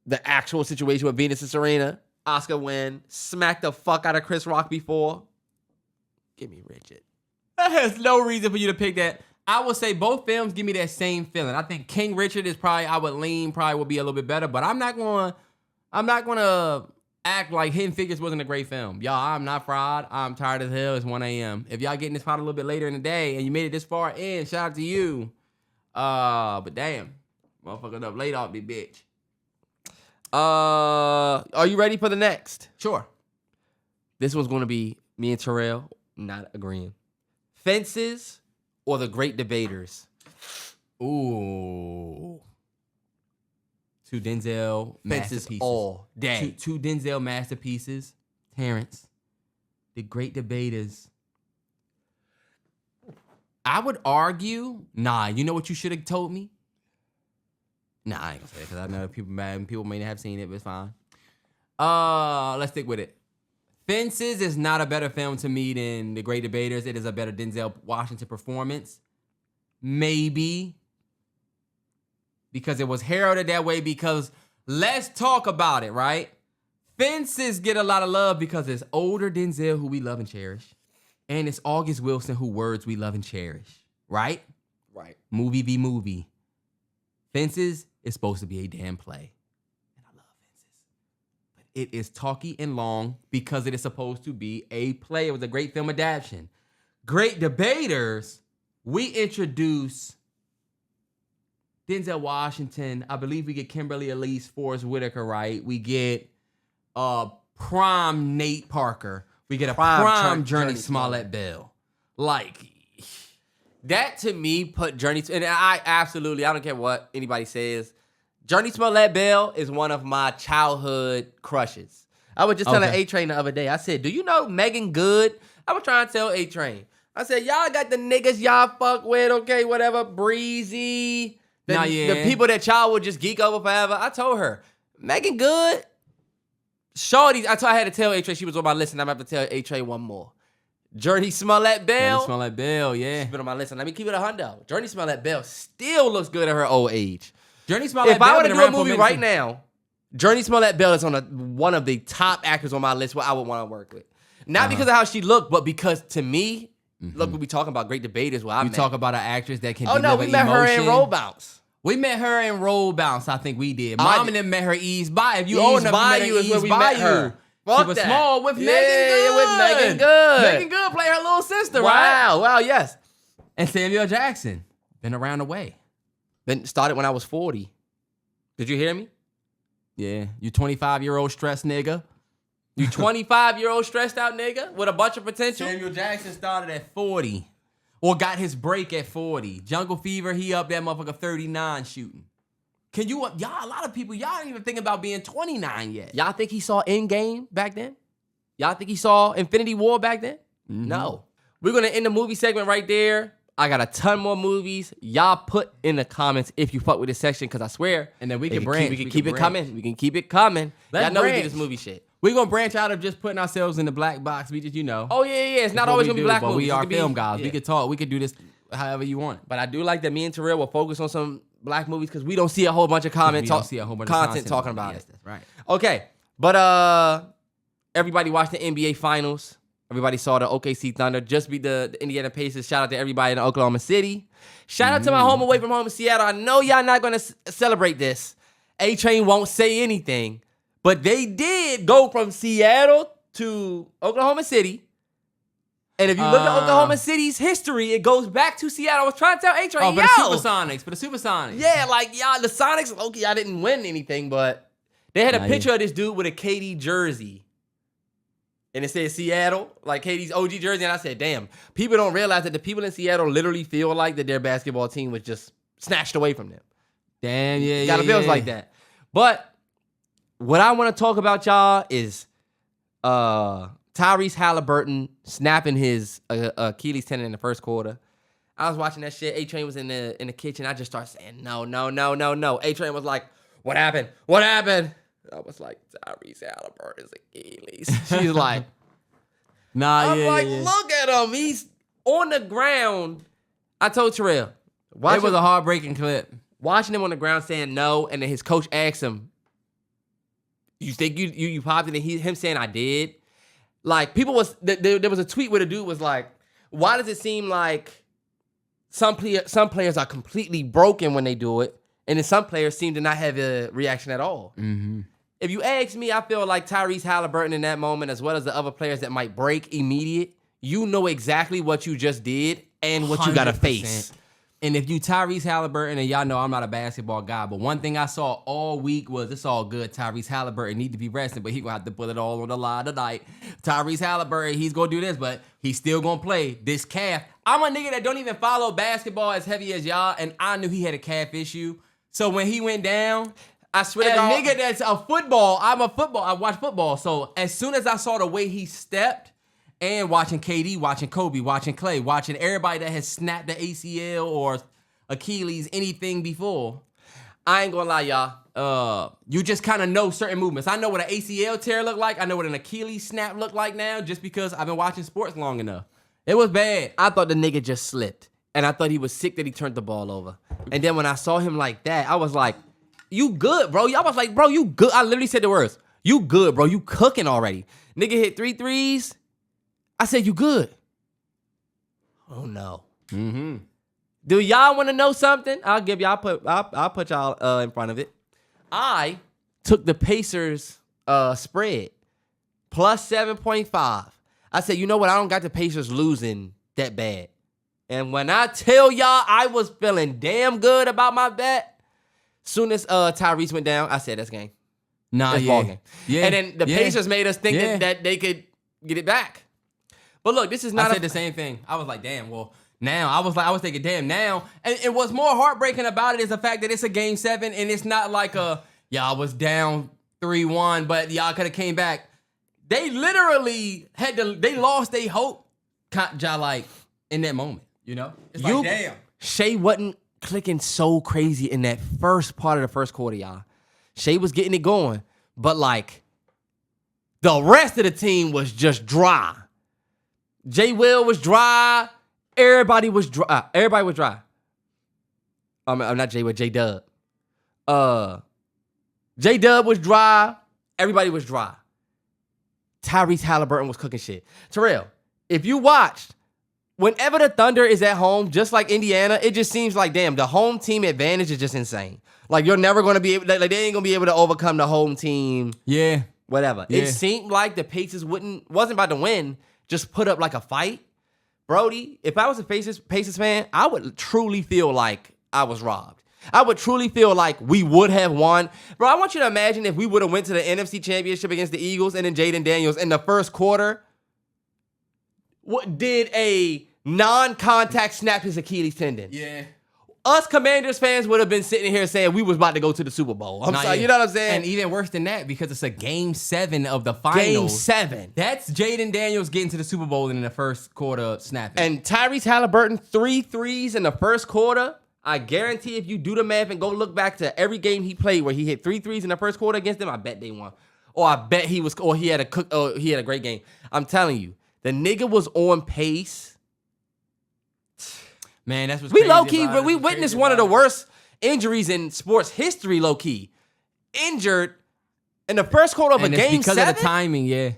the actual situation with Venus and Serena. Oscar win. Smacked the fuck out of Chris Rock before. Give me Richard. That has no reason for you to pick that. I would say both films give me that same feeling. I think King Richard is probably would be a little bit better, but I'm not gonna act like Hidden Figures wasn't a great film. Y'all, I'm not fried. I'm tired as hell. It's 1 a.m. If y'all getting this pod a little bit later in the day and you made it this far in, shout out to you. But damn, motherfucker up late off the bitch. Are you ready for the next? Sure. This one's gonna be me and Terrell not agreeing. Fences or The Great Debaters? Ooh. Two Denzel masterpieces. All day. Two Denzel masterpieces. Terrence. The Great Debaters. I would argue. Nah, you know what you should have told me? Nah, I ain't gonna say it because I know people mad and people may not have seen it, but it's fine. Let's stick with it. Fences is not a better film to me than The Great Debaters. It is a better Denzel Washington performance. Maybe. Because it was heralded that way because let's talk about it, right? Fences get a lot of love because it's older Denzel who we love and cherish. And it's August Wilson who words we love and cherish. Right? Right. Movie v. movie. Fences is supposed to be a damn play. And I love Fences. But it is talky and long because it is supposed to be a play. It was a great film adaptation. Great Debaters, we introduce Denzel Washington. I believe we get Kimberly Elise, Forrest Whitaker, right? We get prime Nate Parker. We get a prime Journey Smollett Bell. Like, that to me put Journey, and I don't care what anybody says. Journey Smollett Bell is one of my childhood crushes. I was just telling A-Train the other day. I said, do you know Megan Good? I was trying to tell A-Train. I said, y'all got the niggas y'all fuck with, okay, whatever, Breezy. The people that y'all would just geek over forever. I told her, Megan Good, Shorty. I had to tell A-Train she was on my list, and I'm going to have to tell A-Train one more. Journey Smollett Bell. Journey Smollett Bell, yeah. She's been on my list. Let me keep it 100. Journey Smollett Bell still looks good at her old age. Journey Smollett Bell. If I were to do a movie right now, Journey Smollett Bell is on one of the top actors on my list where I would want to work with. Not because of how she looked, but because to me, look, we talking about Great Debaters. We talk about an actress that can deliver emotion. We met her in Roll Bounce. We met her in Roll Bounce, I think we did. Mom and them met her Ease By. If you old enough, you met her Ease By. She was small with Megan Good. With Megan Good. Megan Good played her little sister, right? Wow, yes. And Samuel Jackson, been around the way. Been started when I was 40. Did you hear me? Yeah. You 25-year-old stressed nigga. You 25-year-old stressed out nigga with a bunch of potential? Samuel Jackson started at 40. Or got his break at 40. Jungle Fever, he up that motherfucker 39 shooting. Can you, y'all, a lot of people, y'all ain't even thinking about being 29 yet. Y'all think he saw Endgame back then? Y'all think he saw Infinity War back then? Mm-hmm. No. We're going to end the movie segment right there. I got a ton more movies. Y'all put in the comments if you fuck with this section, because I swear. And then we can branch. We can keep it coming. We can keep it coming. Y'all know we do this movie shit. We're going to branch out of just putting ourselves in the black box. We just, you know. Oh, yeah. It's not always going to be black movies. We are film guys. Yeah. We could talk. We could do this however you want. But I do like that me and Terrell will focus on some black movies because we don't see a whole bunch of content talking about it. That's right. Okay. But everybody watched the NBA Finals. Everybody saw the OKC Thunder just beat the Indiana Pacers. Shout out to everybody in Oklahoma City. Shout out to my home away from home in Seattle. I know y'all not going to celebrate this. A-Train won't say anything. But they did go from Seattle to Oklahoma City. And if you look at Oklahoma City's history, it goes back to Seattle. I was trying to tell A-Train, for the Supersonics. Yeah, like, y'all, the Sonics, okay, I didn't win anything, but they had a picture of this dude with a KD jersey. And it said Seattle, like KD's OG jersey. And I said, damn, people don't realize that the people in Seattle literally feel like that their basketball team was just snatched away from them. Damn, yeah, Gotta feels like that. But what I want to talk about, y'all, is Tyrese Halliburton snapping his Achilles tendon in the first quarter. I was watching that shit. A-Train was in the kitchen. I just started saying, no. A-Train was like, what happened? I was like, Tyrese Halliburton's Achilles. She's like, look at him. He's on the ground. I told Terrell. It was a heartbreaking clip. Watching him on the ground saying no, and then his coach asked him, you think you popped it? And him saying I did. Like, people there was a tweet where the dude was like, why does it seem like some players are completely broken when they do it, and then some players seem to not have a reaction at all? Mm-hmm. If you ask me, I feel like Tyrese Halliburton in that moment, as well as the other players that might break immediate, you know exactly what you just did and what you got to face. And if you Tyrese Halliburton, and y'all know I'm not a basketball guy, but one thing I saw all week was it's all good. Tyrese Halliburton need to be resting, but he gonna have to put it all on the line tonight. Tyrese Halliburton, he's gonna do this, but he's still gonna play this calf. I'm a nigga that don't even follow basketball as heavy as y'all, and I knew he had a calf issue. So when he went down, I swear to God, nigga that's a football. I watch football. So as soon as I saw the way he stepped, and watching KD, watching Kobe, watching Clay, watching everybody that has snapped the ACL or Achilles, anything before, I ain't gonna lie, y'all. You just kind of know certain movements. I know what an ACL tear look like. I know what an Achilles snap look like now, just because I've been watching sports long enough. It was bad. I thought the nigga just slipped, and I thought he was sick that he turned the ball over. And then when I saw him like that, I was like, you good, bro. Y'all was like, bro, you good. I literally said the words, you good, bro. You cooking already. Nigga hit 3 threes. I said, you good. Oh, no. Mm-hmm. Do y'all want to know something? I'll put y'all in front of it. I took the Pacers spread, plus 7.5. I said, you know what? I don't got the Pacers losing that bad. And when I tell y'all I was feeling damn good about my bet, soon as Tyrese went down, I said, that's game. That's ball game. Yeah. And then the Pacers made us think that they could get it back. But look, this is not. I said the same thing. I was like, damn. Well, now I was thinking, damn. Now, and what's more heartbreaking about it is the fact that it's a game 7, and it's not like y'all was down 3-1, but y'all could have came back. They literally they lost their hope, like in that moment. You know, it's like, damn. Shea wasn't clicking so crazy in that first part of the first quarter, y'all. Shea was getting it going, but like the rest of the team was just dry. J. Will was dry. Everybody was dry. I'm not J. Will, J. Dub. J. Dub was dry. Everybody was dry. Tyrese Halliburton was cooking shit. Terrell, if you watched, whenever the Thunder is at home, just like Indiana, it just seems like, damn, the home team advantage is just insane. Like, you're never going to be able, like, they ain't going to be able to overcome the home team. Yeah. Whatever. Yeah. It seemed like the Pacers wasn't about to win. Just put up like a fight. Brody, if I was a Pacers fan, I would truly feel like I was robbed. I would truly feel like we would have won. Bro, I want you to imagine if we would have went to the NFC Championship against the Eagles and then Jaden Daniels in the first quarter did a non-contact snap his Achilles tendon. Yeah. Us Commanders fans would have been sitting here saying we was about to go to the Super Bowl. I'm sorry, you know what I'm saying? And even worse than that, because it's a Game 7 of the finals. Game 7. That's Jaden Daniels getting to the Super Bowl in the first quarter snapping. And Tyrese Halliburton, 3 threes in the first quarter. I guarantee if you do the math and go look back to every game he played where he hit 3 threes in the first quarter against them, I bet they won. Or I bet he had a great game. I'm telling you, the nigga was on pace. Man, that's what's we crazy low key, about but it. we witnessed one of the worst injuries in sports history. Low key, injured in the first quarter of a game because 7. Of the timing, yeah.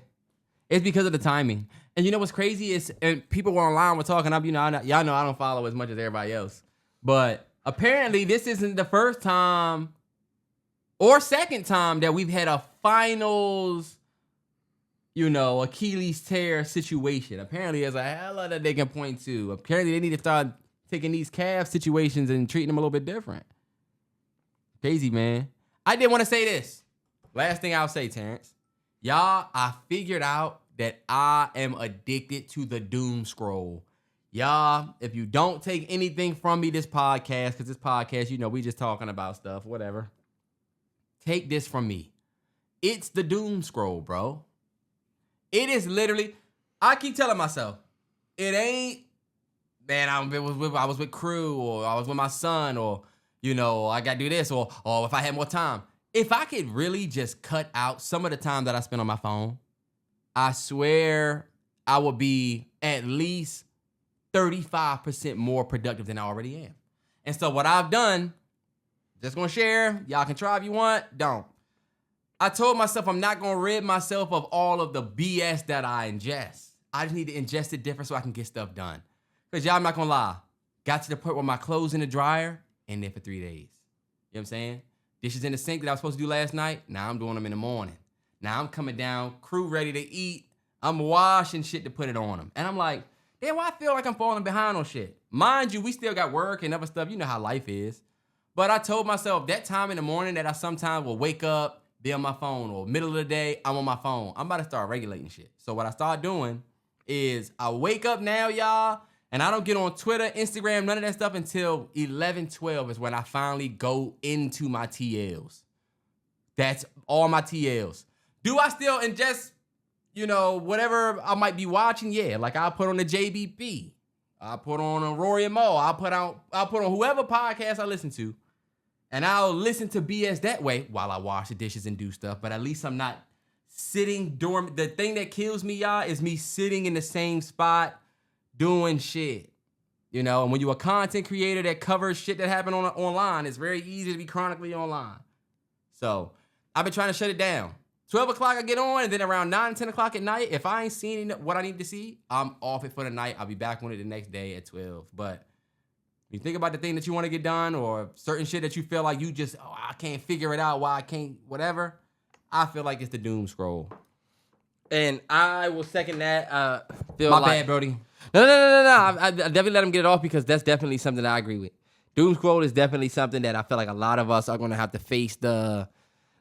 It's because of the timing. And you know what's crazy is, and people were online were talking up. You know, y'all know I don't follow as much as everybody else, but apparently this isn't the first time or second time that we've had a finals, Achilles tear situation. Apparently, there's a hell lot that they can point to. Apparently, they need to start taking these calf situations and treating them a little bit different. Crazy, man. I did want to say this. Last thing I'll say, Terrence. Y'all, I figured out that I am addicted to the doom scroll. Y'all, if you don't take anything from me this podcast, because this podcast, we just talking about stuff, whatever. Take this from me. It's the doom scroll, bro. It is literally, I keep telling myself, it ain't, man, I was with crew, or I was with my son, or, I got to do this, or if I had more time. If I could really just cut out some of the time that I spend on my phone, I swear I would be at least 35% more productive than I already am. And so what I've done, just going to share, y'all can try if you want, don't. I told myself I'm not going to rid myself of all of the BS that I ingest. I just need to ingest it different so I can get stuff done. Because y'all, I'm not going to lie. Got to the point where my clothes in the dryer and there for 3 days. You know what I'm saying? Dishes in the sink that I was supposed to do last night, now I'm doing them in the morning. Now I'm coming down, crew ready to eat. I'm washing shit to put it on them. And I'm like, damn, why I feel like I'm falling behind on shit? Mind you, we still got work and other stuff. You know how life is. But I told myself that time in the morning that I sometimes will wake up, be on my phone, or middle of the day, I'm on my phone. I'm about to start regulating shit. So what I start doing is I wake up now, y'all, and I don't get on Twitter, Instagram, none of that stuff until 11, 12 is when I finally go into my TLs. That's all my TLs. Do I still ingest, whatever I might be watching? Yeah, like I'll put on the JBP. I'll put on a Rory and Mo. I'll put on whoever podcast I listen to. And I'll listen to BS that way while I wash the dishes and do stuff. But at least I'm not sitting dormant. The thing that kills me, y'all, is me sitting in the same spot doing shit. And when you're a content creator that covers shit that happened online, it's very easy to be chronically online. So I've been trying to shut it down. 12 o'clock I get on, and then around 9, 10 o'clock at night, if I ain't seen what I need to see, I'm off it for the night. I'll be back on it the next day at 12. But you think about the thing that you want to get done, or certain shit that you feel like you just, I can't figure it out, why I can't, whatever. I feel like it's the doom scroll. And I will second that. My bad, Brody. No. I definitely let him get it off because that's definitely something that I agree with. Doom scroll is definitely something that I feel like a lot of us are going to have to face the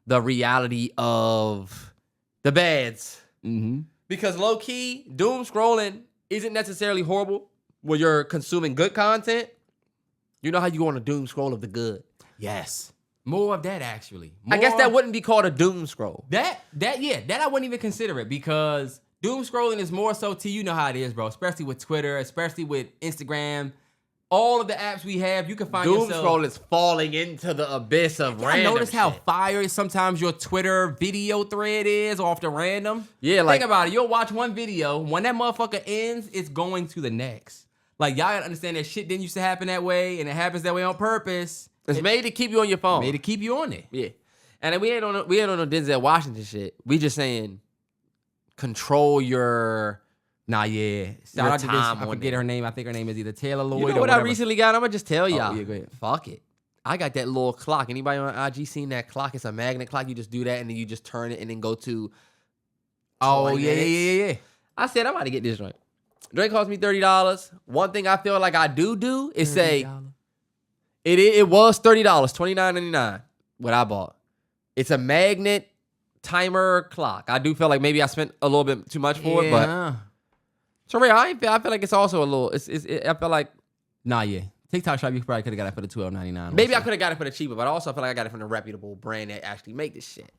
reality of the bads. Mm-hmm. Because low key, doom scrolling isn't necessarily horrible when you're consuming good content. You know how you go on a doom scroll of the good. Yes. More of that, actually. I guess that wouldn't be called a doom scroll. That I wouldn't even consider it, because doom scrolling is more so to, you know how it is, bro. Especially with Twitter, especially with Instagram. All of the apps we have, you can find doom yourself. Scroll is falling into the abyss of random notice how shit. fire sometimes your Twitter video thread is off the random? Yeah, like, think about it. You'll watch one video. When that motherfucker ends, it's going to the next. Like, y'all gotta understand that shit didn't used to happen that way, and it happens that way on purpose. It's made to keep you on your phone. Made to keep you on it. Yeah. And we ain't on no Denzel Washington shit. We just saying control your... Nah, yeah. Shout out to this. I forget her name. I think her name is either Taylor Lloyd or what whatever. I recently got? I'm going to just tell y'all. Yeah, go ahead. Fuck it. I got that little clock. Anybody on IG seen that clock? It's a magnet clock. You just do that, and then you just turn it and then go to... Oh, yeah. I said, I'm about to get this joint. Drink cost me $30. One thing I feel like I do is say... It was $30, $29.99. What I bought. It's a magnet timer clock. I do feel like maybe I spent a little bit too much for it, but so real. I feel like it's also a little. I feel like TikTok shop. You probably could have got it for the $12.99. Maybe I could have got it for the cheaper, but I also feel like I got it from a reputable brand that actually make this shit.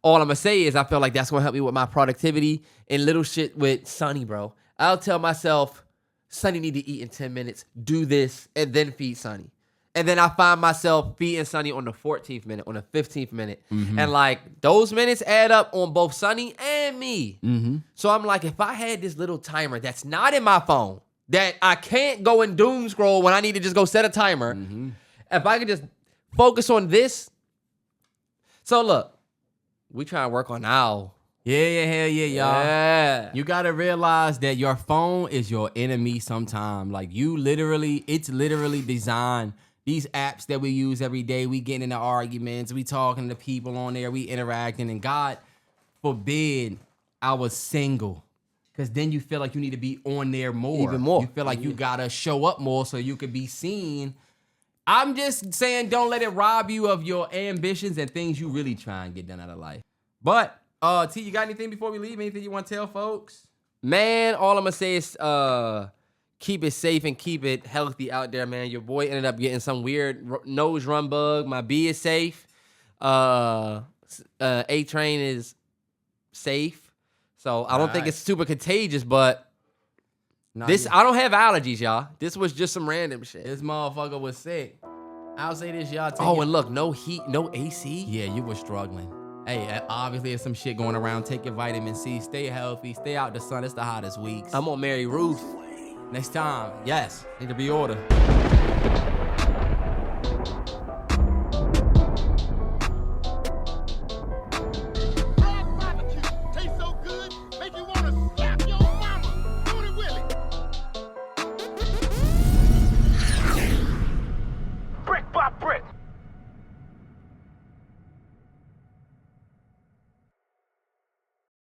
All I'm gonna say is I feel like that's gonna help me with my productivity and little shit with Sonny, bro. I'll tell myself, Sonny need to eat in 10 minutes, do this, and then feed Sonny. And then I find myself feeding Sonny on the 14th minute, on the 15th minute. Mm-hmm. And like those minutes add up on both Sonny and me. Mm-hmm. So I'm like, if I had this little timer that's not in my phone, that I can't go and doom scroll when I need to just go set a timer, if I could just focus on this. So look, we try to work on our. Hell yeah, y'all. Yeah. You gotta realize that your phone is your enemy sometime. Like it's literally designed. These apps that we use every day, we getting into arguments, we talking to people on there, we interacting, and God forbid I was single. Because then you feel like you need to be on there more. Even more. You feel like you gotta show up more so you could be seen. I'm just saying, don't let it rob you of your ambitions and things you really try and get done out of life. But, T, you got anything before we leave? Anything you want to tell folks? Man, all I'm going to say is keep it safe and keep it healthy out there, man. Your boy ended up getting some weird nose run bug. My B is safe. A-Train is safe. So I don't think it's super contagious, but I don't have allergies, y'all. This was just some random shit. This motherfucker was sick. I'll say this, y'all. And look, no heat, no AC. Yeah, you were struggling. Hey, obviously there's some shit going around. Take your vitamin C. Stay healthy. Stay out the sun. It's the hottest weeks. I'm on Mary Ruth. Next time, yes, need to be ordered.